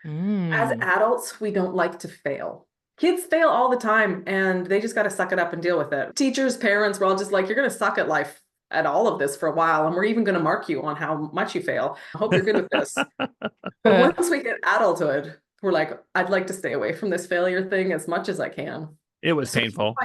As adults, we don't like to fail. Kids fail all the time, and they just got to suck it up and deal with it. Teachers, parents, we're all just like, you're going to suck at life at all of this for a while, and we're even going to mark you on how much you fail. I hope you're good with this. But once we hit adulthood, we're like, I'd like to stay away from this failure thing as much as I can. It was So painful.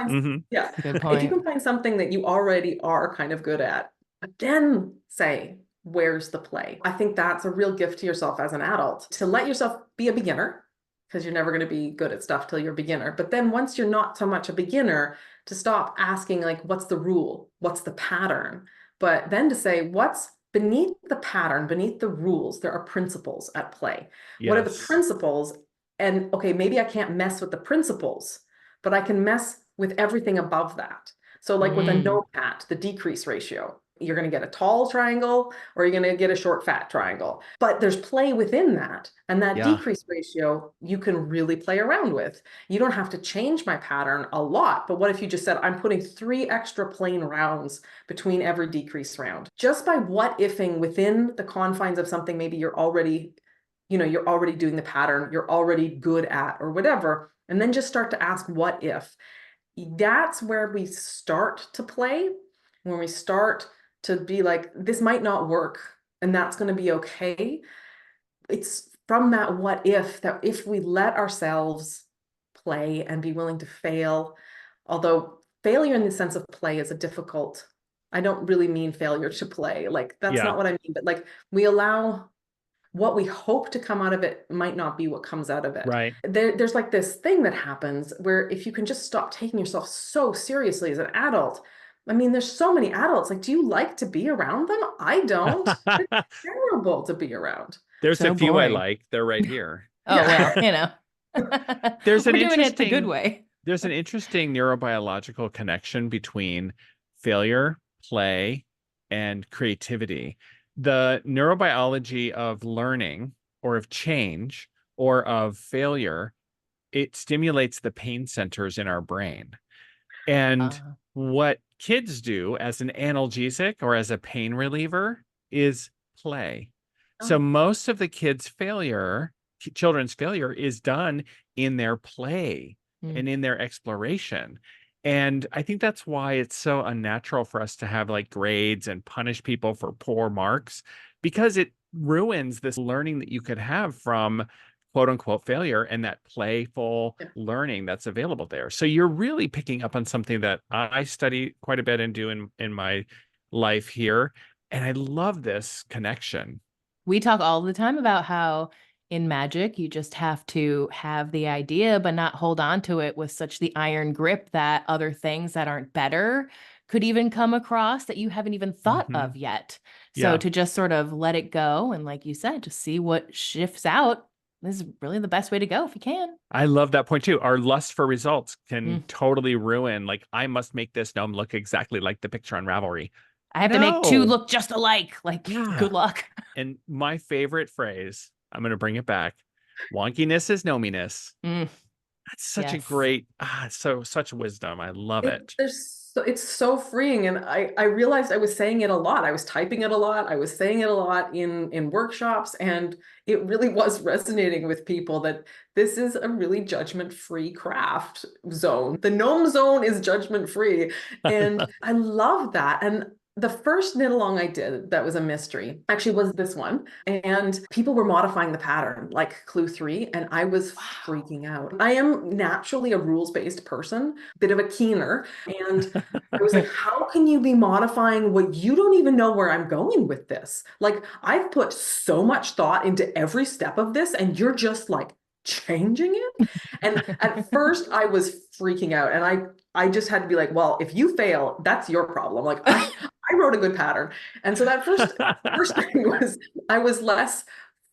Yeah. Good If point. you can find something that you already are kind of good at, then say, where's the play? I think that's a real gift to yourself as an adult, to let yourself be a beginner, because you're never going to be good at stuff till you're a beginner. But then once you're not so much a beginner, to stop asking like, what's the rule? What's the pattern? But then to say, what's beneath the pattern, beneath the rules, there are principles at play. What are the Yes. principles? And okay, maybe I can't mess with the principles, but I can mess with everything above that. So like with a Mm. gnome hat, the decrease ratio, you're going to get a tall triangle or you're going to get a short fat triangle. But there's play within that. And that Yeah. decrease ratio, you can really play around with. You don't have to change my pattern a lot. But what if you just said, I'm putting 3 extra plain rounds between every decrease round? Just by what ifing within the confines of something maybe you're already, you're already doing the pattern, you're already good at or whatever, and then just start to ask what if. That's where we start to play, when we start to be like, this might not work, and that's going to be okay. It's from that what if, that if we let ourselves play and be willing to fail, although failure in the sense of play is a difficult, I don't really mean failure to play. Like, that's Yeah. not what I mean, but like we allow what we hope to come out of it might not be what comes out of it. Right. There's like this thing that happens where if you can just stop taking yourself so seriously as an adult, I mean, there's so many adults. Like, do you like to be around them? I don't. They're terrible to be around. There's So a few I boring. like. They're right here. Oh, well, Yeah. There's an we're doing it the good interesting way. there's an interesting neurobiological connection between failure, play, and creativity. The neurobiology of learning or of change or of failure, it stimulates the pain centers in our brain. And Uh, what kids do as an analgesic or as a pain reliever is play. So Oh, most of the children's failure is done in their play mm. and in their exploration. And I think that's why it's so unnatural for us to have like grades and punish people for poor marks, because it ruins this learning that you could have from quote unquote failure and that playful yeah. learning that's available there. So you're really picking up on something that I study quite a bit and do in my life here. And I love this connection. We talk all the time about how in magic, you just have to have the idea, but not hold on to it with such the iron grip that other things that aren't better could even come across that you haven't even thought Mhm. of yet. So Yeah. to just sort of let it go and, like you said, just see what shifts out is really the best way to go if you can. I love that point too. Our lust for results can Mm. totally ruin, like, I must make this gnome look exactly like the picture on Ravelry. I have to make 2 No. look just alike. Like, Yeah. good luck. And my favorite phrase, I'm going to bring it back. Wonkiness is gnominess. Mm, That's such a yes. great, such wisdom. I love it. It's so freeing. And I realized I was saying it a lot. I was typing it a lot. I was saying it a lot in workshops. And it really was resonating with people that this is a really judgment-free craft zone. The gnome zone is judgment-free. And I love that. And the first knit along I did that was a mystery actually was this one. And people were modifying the pattern, like clue 3, and I was freaking out. I am naturally a rules-based person, bit of a keener. And I was like, how can you be modifying what you don't even know where I'm going with this? Like, I've put so much thought into every step of this, and you're just like changing it. And at first I was freaking out, and I just had to be like, well, if you fail, that's your problem. Like, I wrote a good pattern. And so that first thing was I was less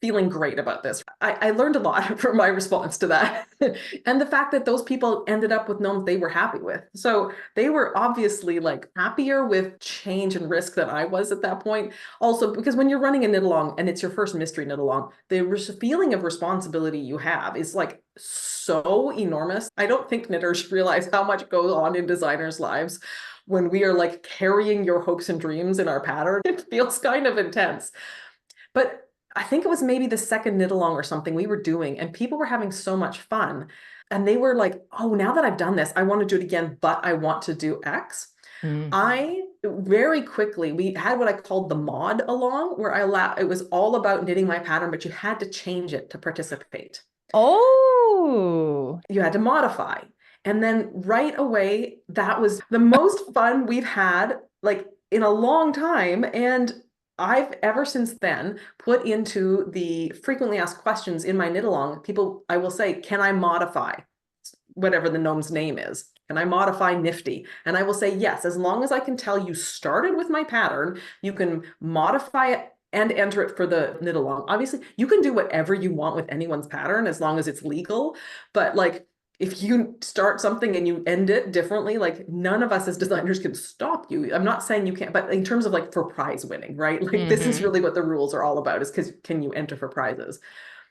feeling great about this. I learned a lot from my response to that. And the fact that those people ended up with gnomes they were happy with. So they were obviously like happier with change and risk than I was at that point. Also, because when you're running a knit along and it's your first mystery knit along, the feeling of responsibility you have is like so enormous. I don't think knitters realize how much goes on in designers' lives when we are like carrying your hopes and dreams in our pattern. It feels kind of intense. But I think it was maybe the second knit along or something we were doing, and people were having so much fun. And they were like, oh, now that I've done this, I want to do it again, but I want to do X. Mm. I very quickly, we had what I called the mod along, where it was all about knitting my pattern, but you had to change it to participate. Oh, You had to modify. And then right away, that was the most fun we've had like in a long time. And I've ever since then put into the frequently asked questions in my knit along, people, I will say, can I modify whatever the gnome's name is? Can I modify nifty? And I will say yes, as long as I can tell you started with my pattern, you can modify it and enter it for the knit along. Obviously, you can do whatever you want with anyone's pattern as long as it's legal. But like, if you start something and you end it differently, like none of us as designers can stop you. I'm not saying you can't, but in terms of like for prize winning, right? Like this is really what the rules are all about, is because can you enter for prizes?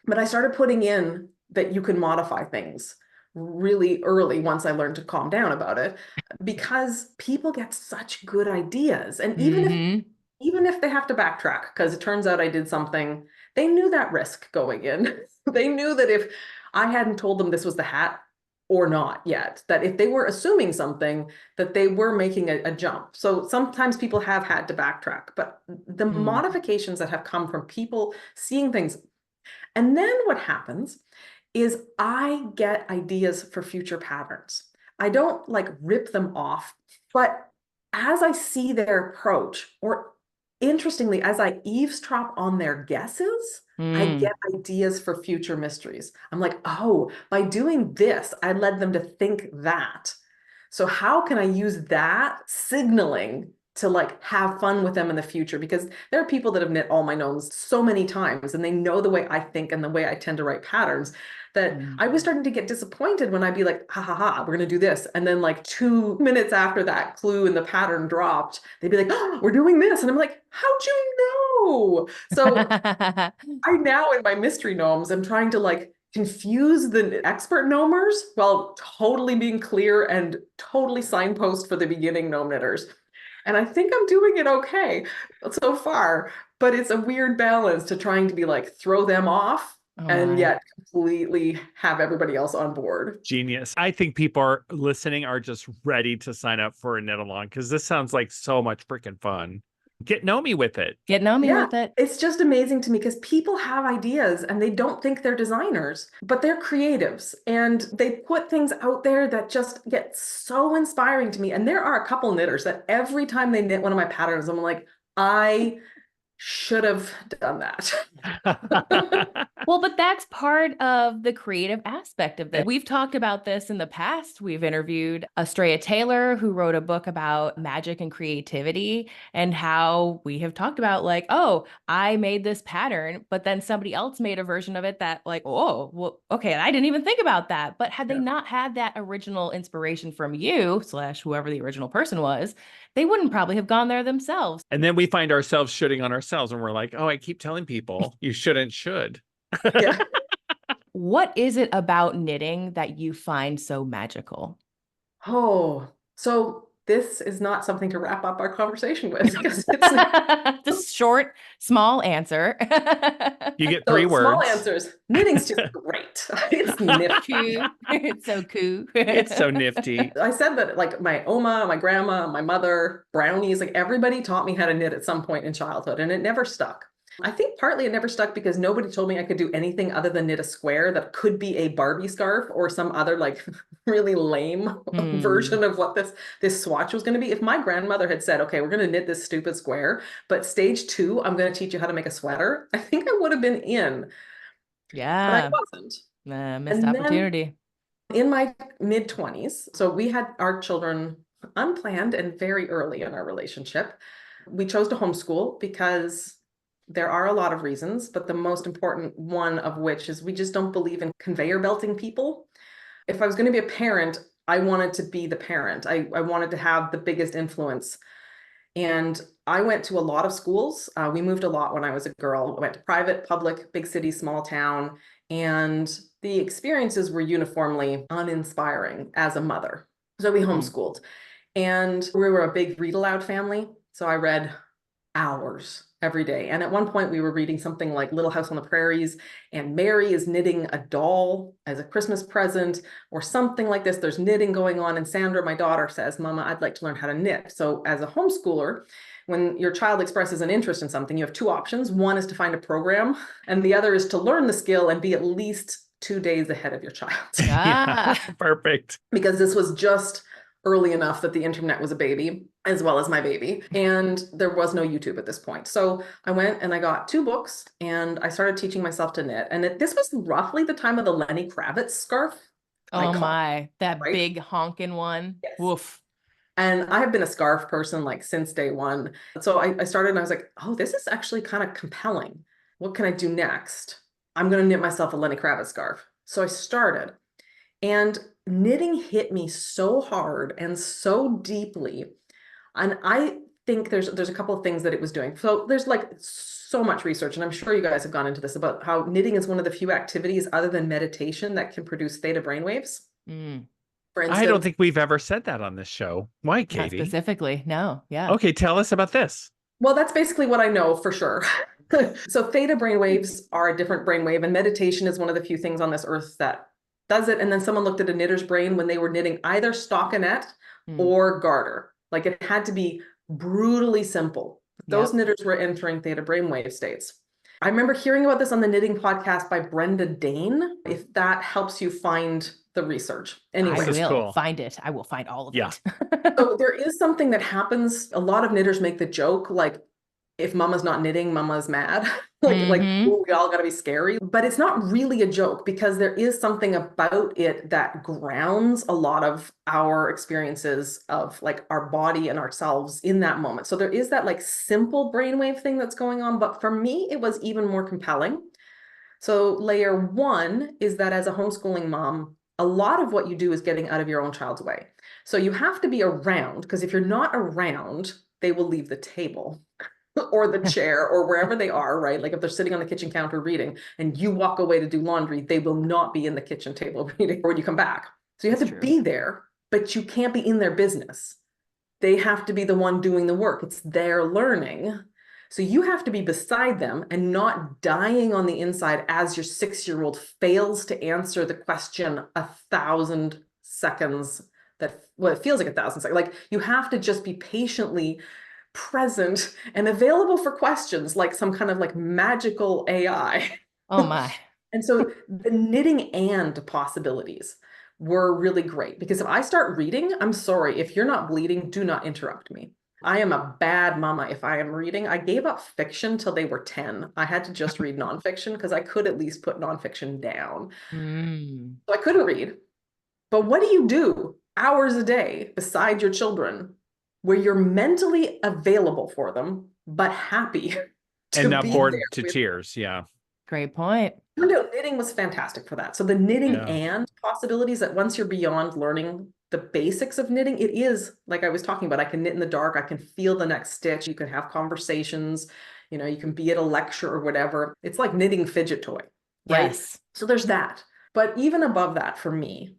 But I started putting in that you can modify things really early once I learned to calm down about it, because people get such good ideas. And even if they have to backtrack, because it turns out I did something, they knew that risk going in. They knew that if I hadn't told them this was the hat or not yet, that if they were assuming something, that they were making a jump. So sometimes people have had to backtrack, but the modifications that have come from people seeing things. And then what happens is I get ideas for future patterns. I don't like rip them off, but as I see their approach, or interestingly, as I eavesdrop on their guesses, I get ideas for future mysteries. I'm like, oh, by doing this, I led them to think that. So how can I use that signaling to like have fun with them in the future? Because there are people that have knit all my gnomes so many times and they know the way I think and the way I tend to write patterns, that I was starting to get disappointed when I'd be like, ha ha ha, we're gonna do this. And then like 2 minutes after that clue in the pattern dropped, they'd be like, oh, we're doing this. And I'm like, how'd you know? So I now in my mystery gnomes, I'm trying to like confuse the expert gnomers while totally being clear and totally signpost for the beginning gnome knitters. And I think I'm doing it okay so far, but it's a weird balance to trying to be like, throw them off and yet completely have everybody else on board. Genius. I think people are listening are just ready to sign up for a knit along, because this sounds like so much freaking fun. Get Gnomey with it. Get Gnomey with it. It's just amazing to me because people have ideas and they don't think they're designers, but they're creatives and they put things out there that just get so inspiring to me. And there are a couple knitters that every time they knit one of my patterns, I'm like, I should have done that. Well, but that's part of the creative aspect of this. We've talked about this in the past. We've interviewed Estrella Taylor, who wrote a book about magic and creativity, and how we have talked about like, oh, I made this pattern, but then somebody else made a version of it that like, oh, well, okay, I didn't even think about that. But had they not had that original inspiration from you / whoever the original person was, they wouldn't probably have gone there themselves. And then we find ourselves shitting on ourselves and we're like, oh, I keep telling people you shouldn't should. What is it about knitting that you find so magical? Oh, so this is not something to wrap up our conversation with, because it's just short, small answer. You get 3 words. Small answers. Knitting's just great. It's nifty. It's so cool. It's so nifty. I said that like my Oma, my grandma, my mother, brownies, like everybody taught me how to knit at some point in childhood, and it never stuck. I think partly it never stuck because nobody told me I could do anything other than knit a square that could be a Barbie scarf or some other like really lame version of what this swatch was going to be. If my grandmother had said, okay, we're going to knit this stupid square, but stage 2, I'm going to teach you how to make a sweater, I think I would have been in. Yeah. But I wasn't. Missed opportunity. In my mid-20s, so we had our children unplanned and very early in our relationship. We chose to homeschool because there are a lot of reasons, but the most important one of which is we just don't believe in conveyor belting people. If I was going to be a parent, I wanted to be the parent. I wanted to have the biggest influence. And I went to a lot of schools. We moved a lot when I was a girl. I went to private, public, big city, small town. And the experiences were uniformly uninspiring as a mother. So we homeschooled. And we were a big read aloud family. So I read hours every day. And at one point we were reading something like Little House on the Prairies, and Mary is knitting a doll as a Christmas present or something like this. There's knitting going on. And Sandra, my daughter, says, Mama, I'd like to learn how to knit. So as a homeschooler, when your child expresses an interest in something, you have 2 options. One is to find a program, and the other is to learn the skill and be at least 2 days ahead of your child. Yeah, perfect. Because this was just early enough that the internet was a baby, as well as my baby. And there was no YouTube at this point. So I went and I got 2 books and I started teaching myself to knit. And this was roughly the time of the Lenny Kravitz scarf. Oh iconic, my, that right? big honking one. Yes. Woof. And I have been a scarf person like since day one. So I started and I was like, oh, this is actually kind of compelling. What can I do next? I'm going to knit myself a Lenny Kravitz scarf. So I started, and knitting hit me so hard and so deeply. And I think there's a couple of things that it was doing. So there's like so much research, and I'm sure you guys have gone into this, about how knitting is one of the few activities other than meditation that can produce theta brainwaves. Mm, For I don't instance, think we've ever said that on this show. Why, not Katie? specifically. No. Yeah. Okay, tell us about this. well, that's basically what I know for sure. So theta brainwaves are a different brainwave, and meditation is one of the few things on this earth that does it. And then someone looked at a knitter's brain when they were knitting either stockinette Mm, or garter. Like it had to be brutally simple. Those yep. knitters were entering theta brainwave states. I remember hearing about this on the knitting podcast by Brenda Dane, if that helps you find the research. I Anyway, This is will cool. find it. I will find all of Yeah. it. so there is something that happens. A lot of knitters make the joke, like, if mama's not knitting, mama's mad. like, Mhm. ooh, we all gotta be scary. But it's not really a joke, because there is something about it that grounds a lot of our experiences of like our body and ourselves in that moment. So there is that like simple brainwave thing that's going on. But for me, it was even more compelling. So layer one is that as a homeschooling mom, a lot of what you do is getting out of your own child's way. So you have to be around, because if you're not around, they will leave the table or the chair or wherever they are, right? Like if they're sitting on the kitchen counter reading and you walk away to do laundry, they will not be in the kitchen table reading when you come back. So you have That's to true. be there, but you can't be in their business. They have to be the one doing the work. It's their learning. So you have to be beside them and not dying on the inside as your 6-year-old fails to answer the question 1,000 seconds, that, well, it feels like 1,000 seconds. Like you have to just be patiently present and available for questions like some kind of like magical AI. Oh my. And so the knitting and possibilities were really great, because if I start reading, I'm sorry, if you're not bleeding, do not interrupt me. I am a bad mama if I am reading. I gave up fiction till they were 10. I had to just read nonfiction because I could at least put nonfiction down. Mm. So I couldn't read. But what do you do hours a day beside your children where you're mentally available for them, but happy And to not be bored there to with tears. Yeah. Great point. turned out knitting was fantastic for that. So the knitting Yeah. and possibilities, that once you're beyond learning the basics of knitting, it is like I was talking about, I can knit in the dark, I can feel the next stitch, you can have conversations, you can be at a lecture or whatever. It's like knitting fidget toy, right? Yes. So there's that. But even above that, for me,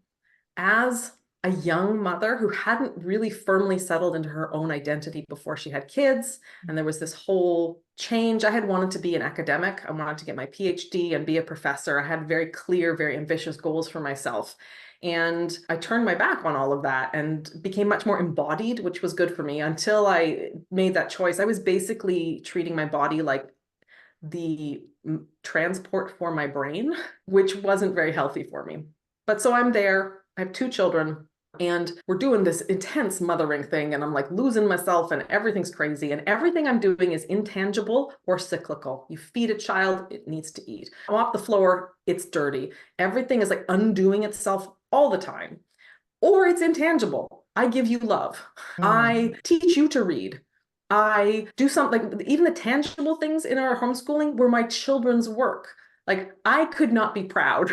as a young mother who hadn't really firmly settled into her own identity before she had kids, and there was this whole change. I had wanted to be an academic. I wanted to get my PhD and be a professor. I had very clear, very ambitious goals for myself. And I turned my back on all of that and became much more embodied, which was good for me. Until I made that choice, I was basically treating my body like the transport for my brain, which wasn't very healthy for me. But so I'm there. I have 2 children, and we're doing this intense mothering thing, and I'm like losing myself, and everything's crazy, and everything I'm doing is intangible or cyclical. You feed a child, it needs to eat. I'm off the floor, it's dirty. Everything is like undoing itself all the time. Or it's intangible. I give you love. I teach you to read. I do something, like even the tangible things in our homeschooling were my children's work. Like I could not be proud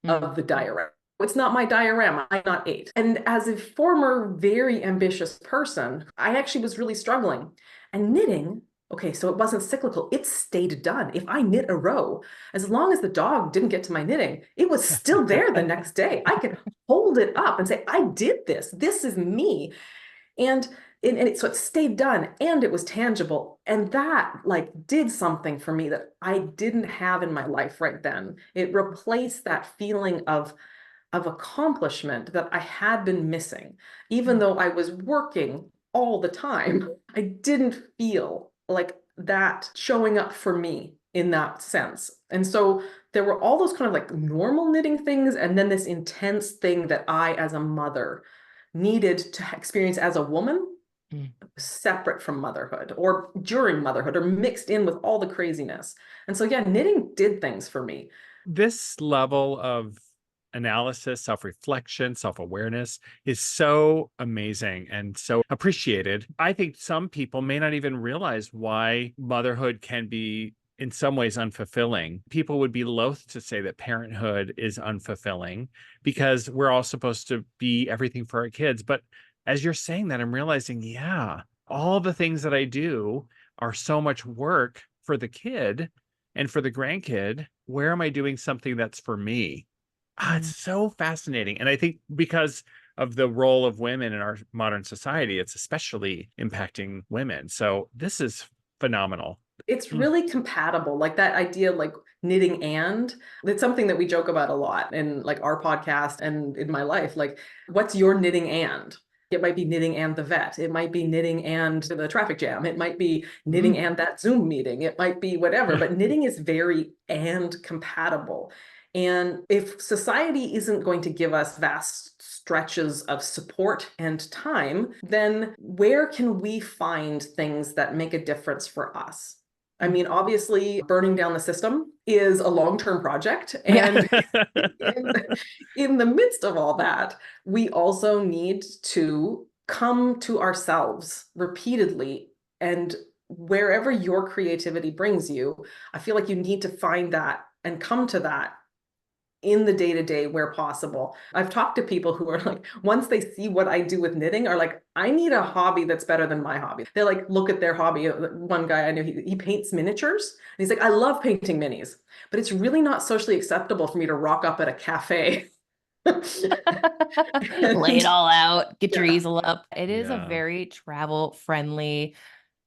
of the diorama. It's not my diorama. I'm not 8. And as a former very ambitious person, I actually was really struggling. And knitting, okay, so it wasn't cyclical. It stayed done. If I knit a row, as long as the dog didn't get to my knitting, it was still there the next day. I could hold it up and say, I did this. This is me. And so it stayed done, and it was tangible. And that like did something for me that I didn't have in my life right then. It replaced that feeling of accomplishment that I had been missing. Even though I was working all the time, I didn't feel like that showing up for me in that sense. And so there were all those kind of like normal knitting things, and then this intense thing that I, as a mother, needed to experience as a woman, separate from motherhood or during motherhood or mixed in with all the craziness. And so, yeah, knitting did things for me. This level of self-analysis, self-reflection, self-awareness is so amazing and so appreciated. I think some people may not even realize why motherhood can be in some ways unfulfilling. People would be loath to say that parenthood is unfulfilling because we're all supposed to be everything for our kids. But as you're saying that, I'm realizing, yeah, all the things that I do are so much work for the kid and for the grandkid. Where am I doing something that's for me? It's so fascinating. And I think because of the role of women in our modern society, it's especially impacting women. So this is phenomenal. It's really compatible, like that idea, like knitting and it's something that we joke about a lot in like our podcast and in my life. Like, what's your knitting and? It might be knitting and the vet. It might be knitting and the traffic jam. It might be knitting and that Zoom meeting. It might be whatever, but knitting is very and compatible. And if society isn't going to give us vast stretches of support and time, then where can we find things that make a difference for us? I mean, obviously, burning down the system is a long-term project. And in the midst of all that, we also need to come to ourselves repeatedly. And wherever your creativity brings you, I feel like you need to find that and come to that in the day-to-day where possible. I've talked to people who are like, once they see what I do with knitting, are like, I need a hobby that's better than my hobby. They like look at their hobby. One guy I know, he paints miniatures. And he's like, I love painting minis, but it's really not socially acceptable for me to rock up at a cafe. Lay it all out, get your easel up. It is a Yeah. very travel friendly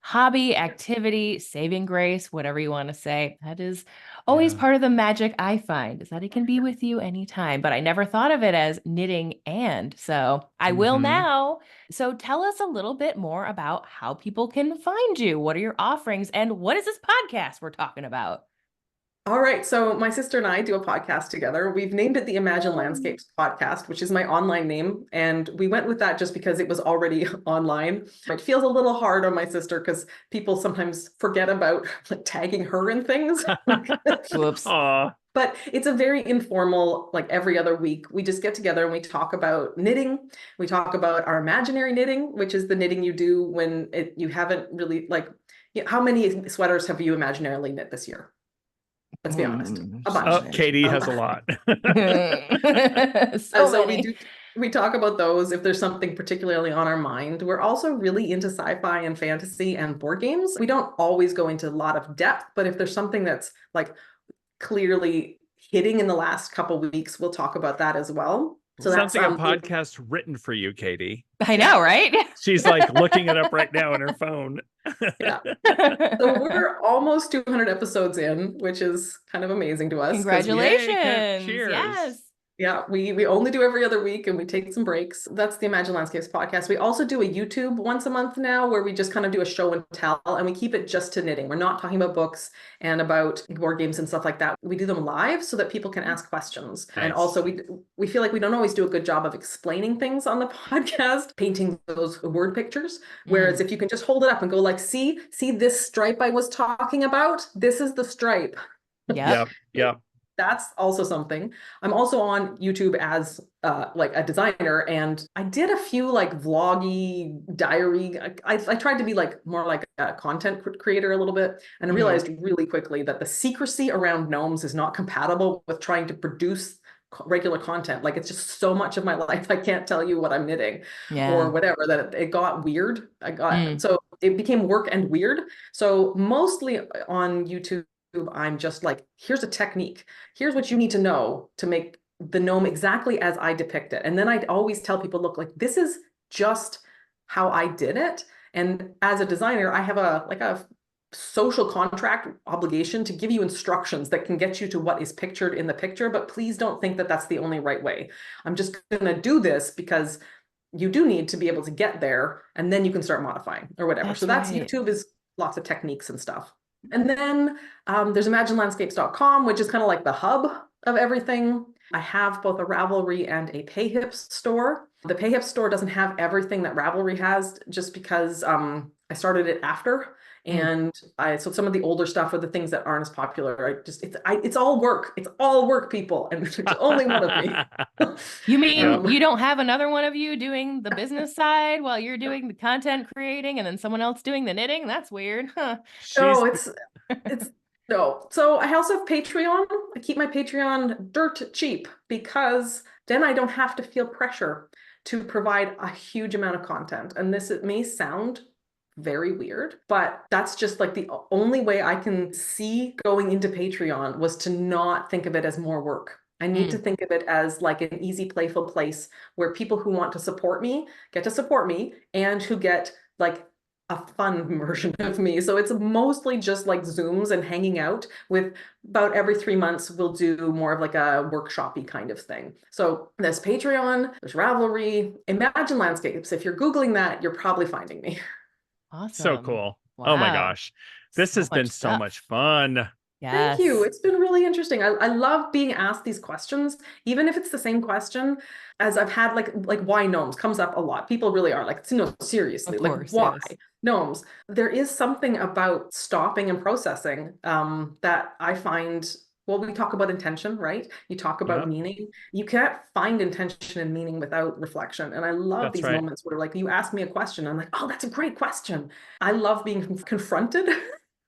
hobby, activity, saving grace, whatever you want to say. That is always part of the magic I find, is that it can be with you anytime. But I never thought of it as knitting and, so I will now. So tell us a little bit more about how people can find you. What are your offerings and what is this podcast we're talking about? All right. So my sister and I do a podcast together. We've named it the Imagine Landscapes podcast, which is my online name. And we went with that just because it was already online. It feels a little hard on my sister because people sometimes forget about like tagging her in things. Whoops. Aw. But it's a very informal, like every other week, we just get together and we talk about knitting. We talk about our imaginary knitting, which is the knitting you do when you haven't really like, how many sweaters have you imaginarily knit this year? Let's be honest, a bunch. Oh, Katie has a lot. So we talk about those if there's something particularly on our mind. We're also really into sci-fi and fantasy and board games. We don't always go into a lot of depth, but if there's something that's like clearly hitting in the last couple of weeks, we'll talk about that as well. So Sounds that's like a podcast written for you, Katie. I know, right? She's like looking it up right now on her phone. Yeah. So we're almost 200 episodes in, which is kind of amazing to us. Congratulations. Cheers. Yes. Yeah, we only do every other week and we take some breaks. That's the Imagine Landscapes podcast. We also do a YouTube once a month now where we just kind of do a show and tell, and we keep it just to knitting. We're not talking about books and about board games and stuff like that. We do them live so that people can ask questions. Nice. And also we feel like we don't always do a good job of explaining things on the podcast, painting those word pictures. Whereas if you can just hold it up and go like, see this stripe I was talking about? This is the stripe. Yep. That's also something. I'm also on YouTube as like a designer, and I did a few like vloggy diary. I tried to be like more like a content creator a little bit, and I realized really quickly that the secrecy around gnomes is not compatible with trying to produce regular content. Like, it's just so much of my life I can't tell you what I'm knitting or whatever, that it got weird. So it became work and weird. So mostly on YouTube, I'm just like, here's a technique. Here's what you need to know to make the gnome exactly as I depict it. And then I'd always tell people, look, like, this is just how I did it. And as a designer, I have a social contract obligation to give you instructions that can get you to what is pictured in the picture. But please don't think that that's the only right way. I'm just going to do this because you do need to be able to get there, and then you can start modifying or whatever. So that's YouTube is lots of techniques and stuff. And then there's imaginelandscapes.com, which is kind of like the hub of everything. I have both a Ravelry and a PayHips store. The PayHips store doesn't have everything that Ravelry has, just because I started it after. And so some of the older stuff are the things that aren't as popular. It's all work. It's all work, people. And there's only one of me. You mean you don't have another one of you doing the business side while you're doing the content creating and then someone else doing the knitting? That's weird. Huh? No, it's no. So I also have Patreon. I keep my Patreon dirt cheap because then I don't have to feel pressure to provide a huge amount of content. And it may sound very weird, but that's just like the only way I can see going into Patreon was to not think of it as more work. I need to think of it as like an easy, playful place where people who want to support me get to support me and who get like a fun version of me. So it's mostly just like Zooms and hanging out with about every 3 months, we'll do more of like a workshop-y kind of thing. So there's Patreon, there's Ravelry, Imagine Landscapes. If you're Googling that, you're probably finding me. Awesome. So cool. Wow. Oh my gosh. This has been so much fun. Yes. Thank you. It's been really interesting. I love being asked these questions, even if it's the same question as I've had like why gnomes comes up a lot. People really are like, no, seriously, Of like course, why yes. gnomes? There is something about stopping and processing that I find, well, we talk about intention, right? You talk about meaning. You can't find intention and meaning without reflection. And I love these moments where like you ask me a question, I'm like, oh, that's a great question. I love being confronted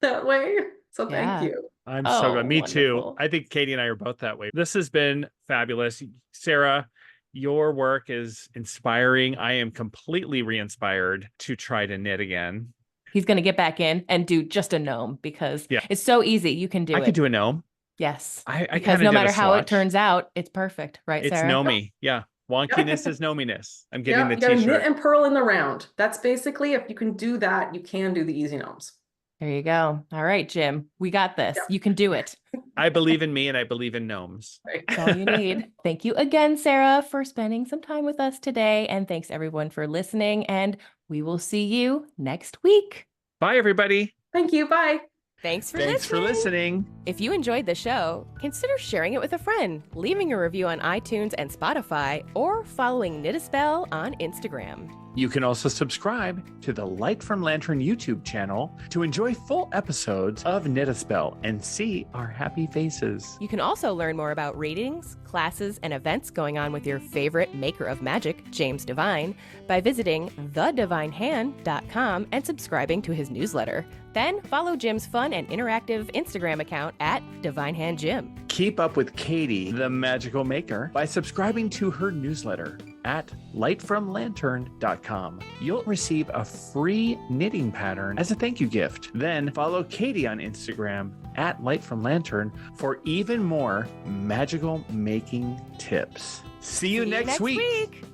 that way. So thank you. I'm so good. Me wonderful. too. I think Katie and I are both that way. This has been fabulous. Sarah, your work is inspiring. I am completely re-inspired to try to knit again. He's going to get back in and do just a gnome because it's so easy. You can do it. I could do a gnome. Yes. I because no matter how it turns out, it's perfect. Right, It's Sarah? gnomey. Yeah. Wonkiness is gnominess. I'm getting the you gotta t-shirt. knit and purl in the round. That's basically, if you can do that, you can do the easy gnomes. There you go. All right, Jim, we got this. You can do it. I believe in me and I believe in gnomes. That's all you need. Thank you again, Sarah, for spending some time with us today. And thanks everyone for listening. And we will see you next week. Bye, everybody. Thank you. Bye. Thanks for listening. If you enjoyed the show, consider sharing it with a friend, leaving a review on iTunes and Spotify, or following Knit a Spell on Instagram. You can also subscribe to the Light from Lantern YouTube channel to enjoy full episodes of Knit a Spell and see our happy faces. You can also learn more about readings, classes, and events going on with your favorite maker of magic, James Devine, by visiting thedivinehand.com and subscribing to his newsletter. Then follow Jim's fun and interactive Instagram account at DivineHandJim. Keep up with Katie, the magical maker, by subscribing to her newsletter at lightfromlantern.com. You'll receive a free knitting pattern as a thank you gift. Then follow Katie on Instagram at lightfromlantern for even more magical making tips. See you next week.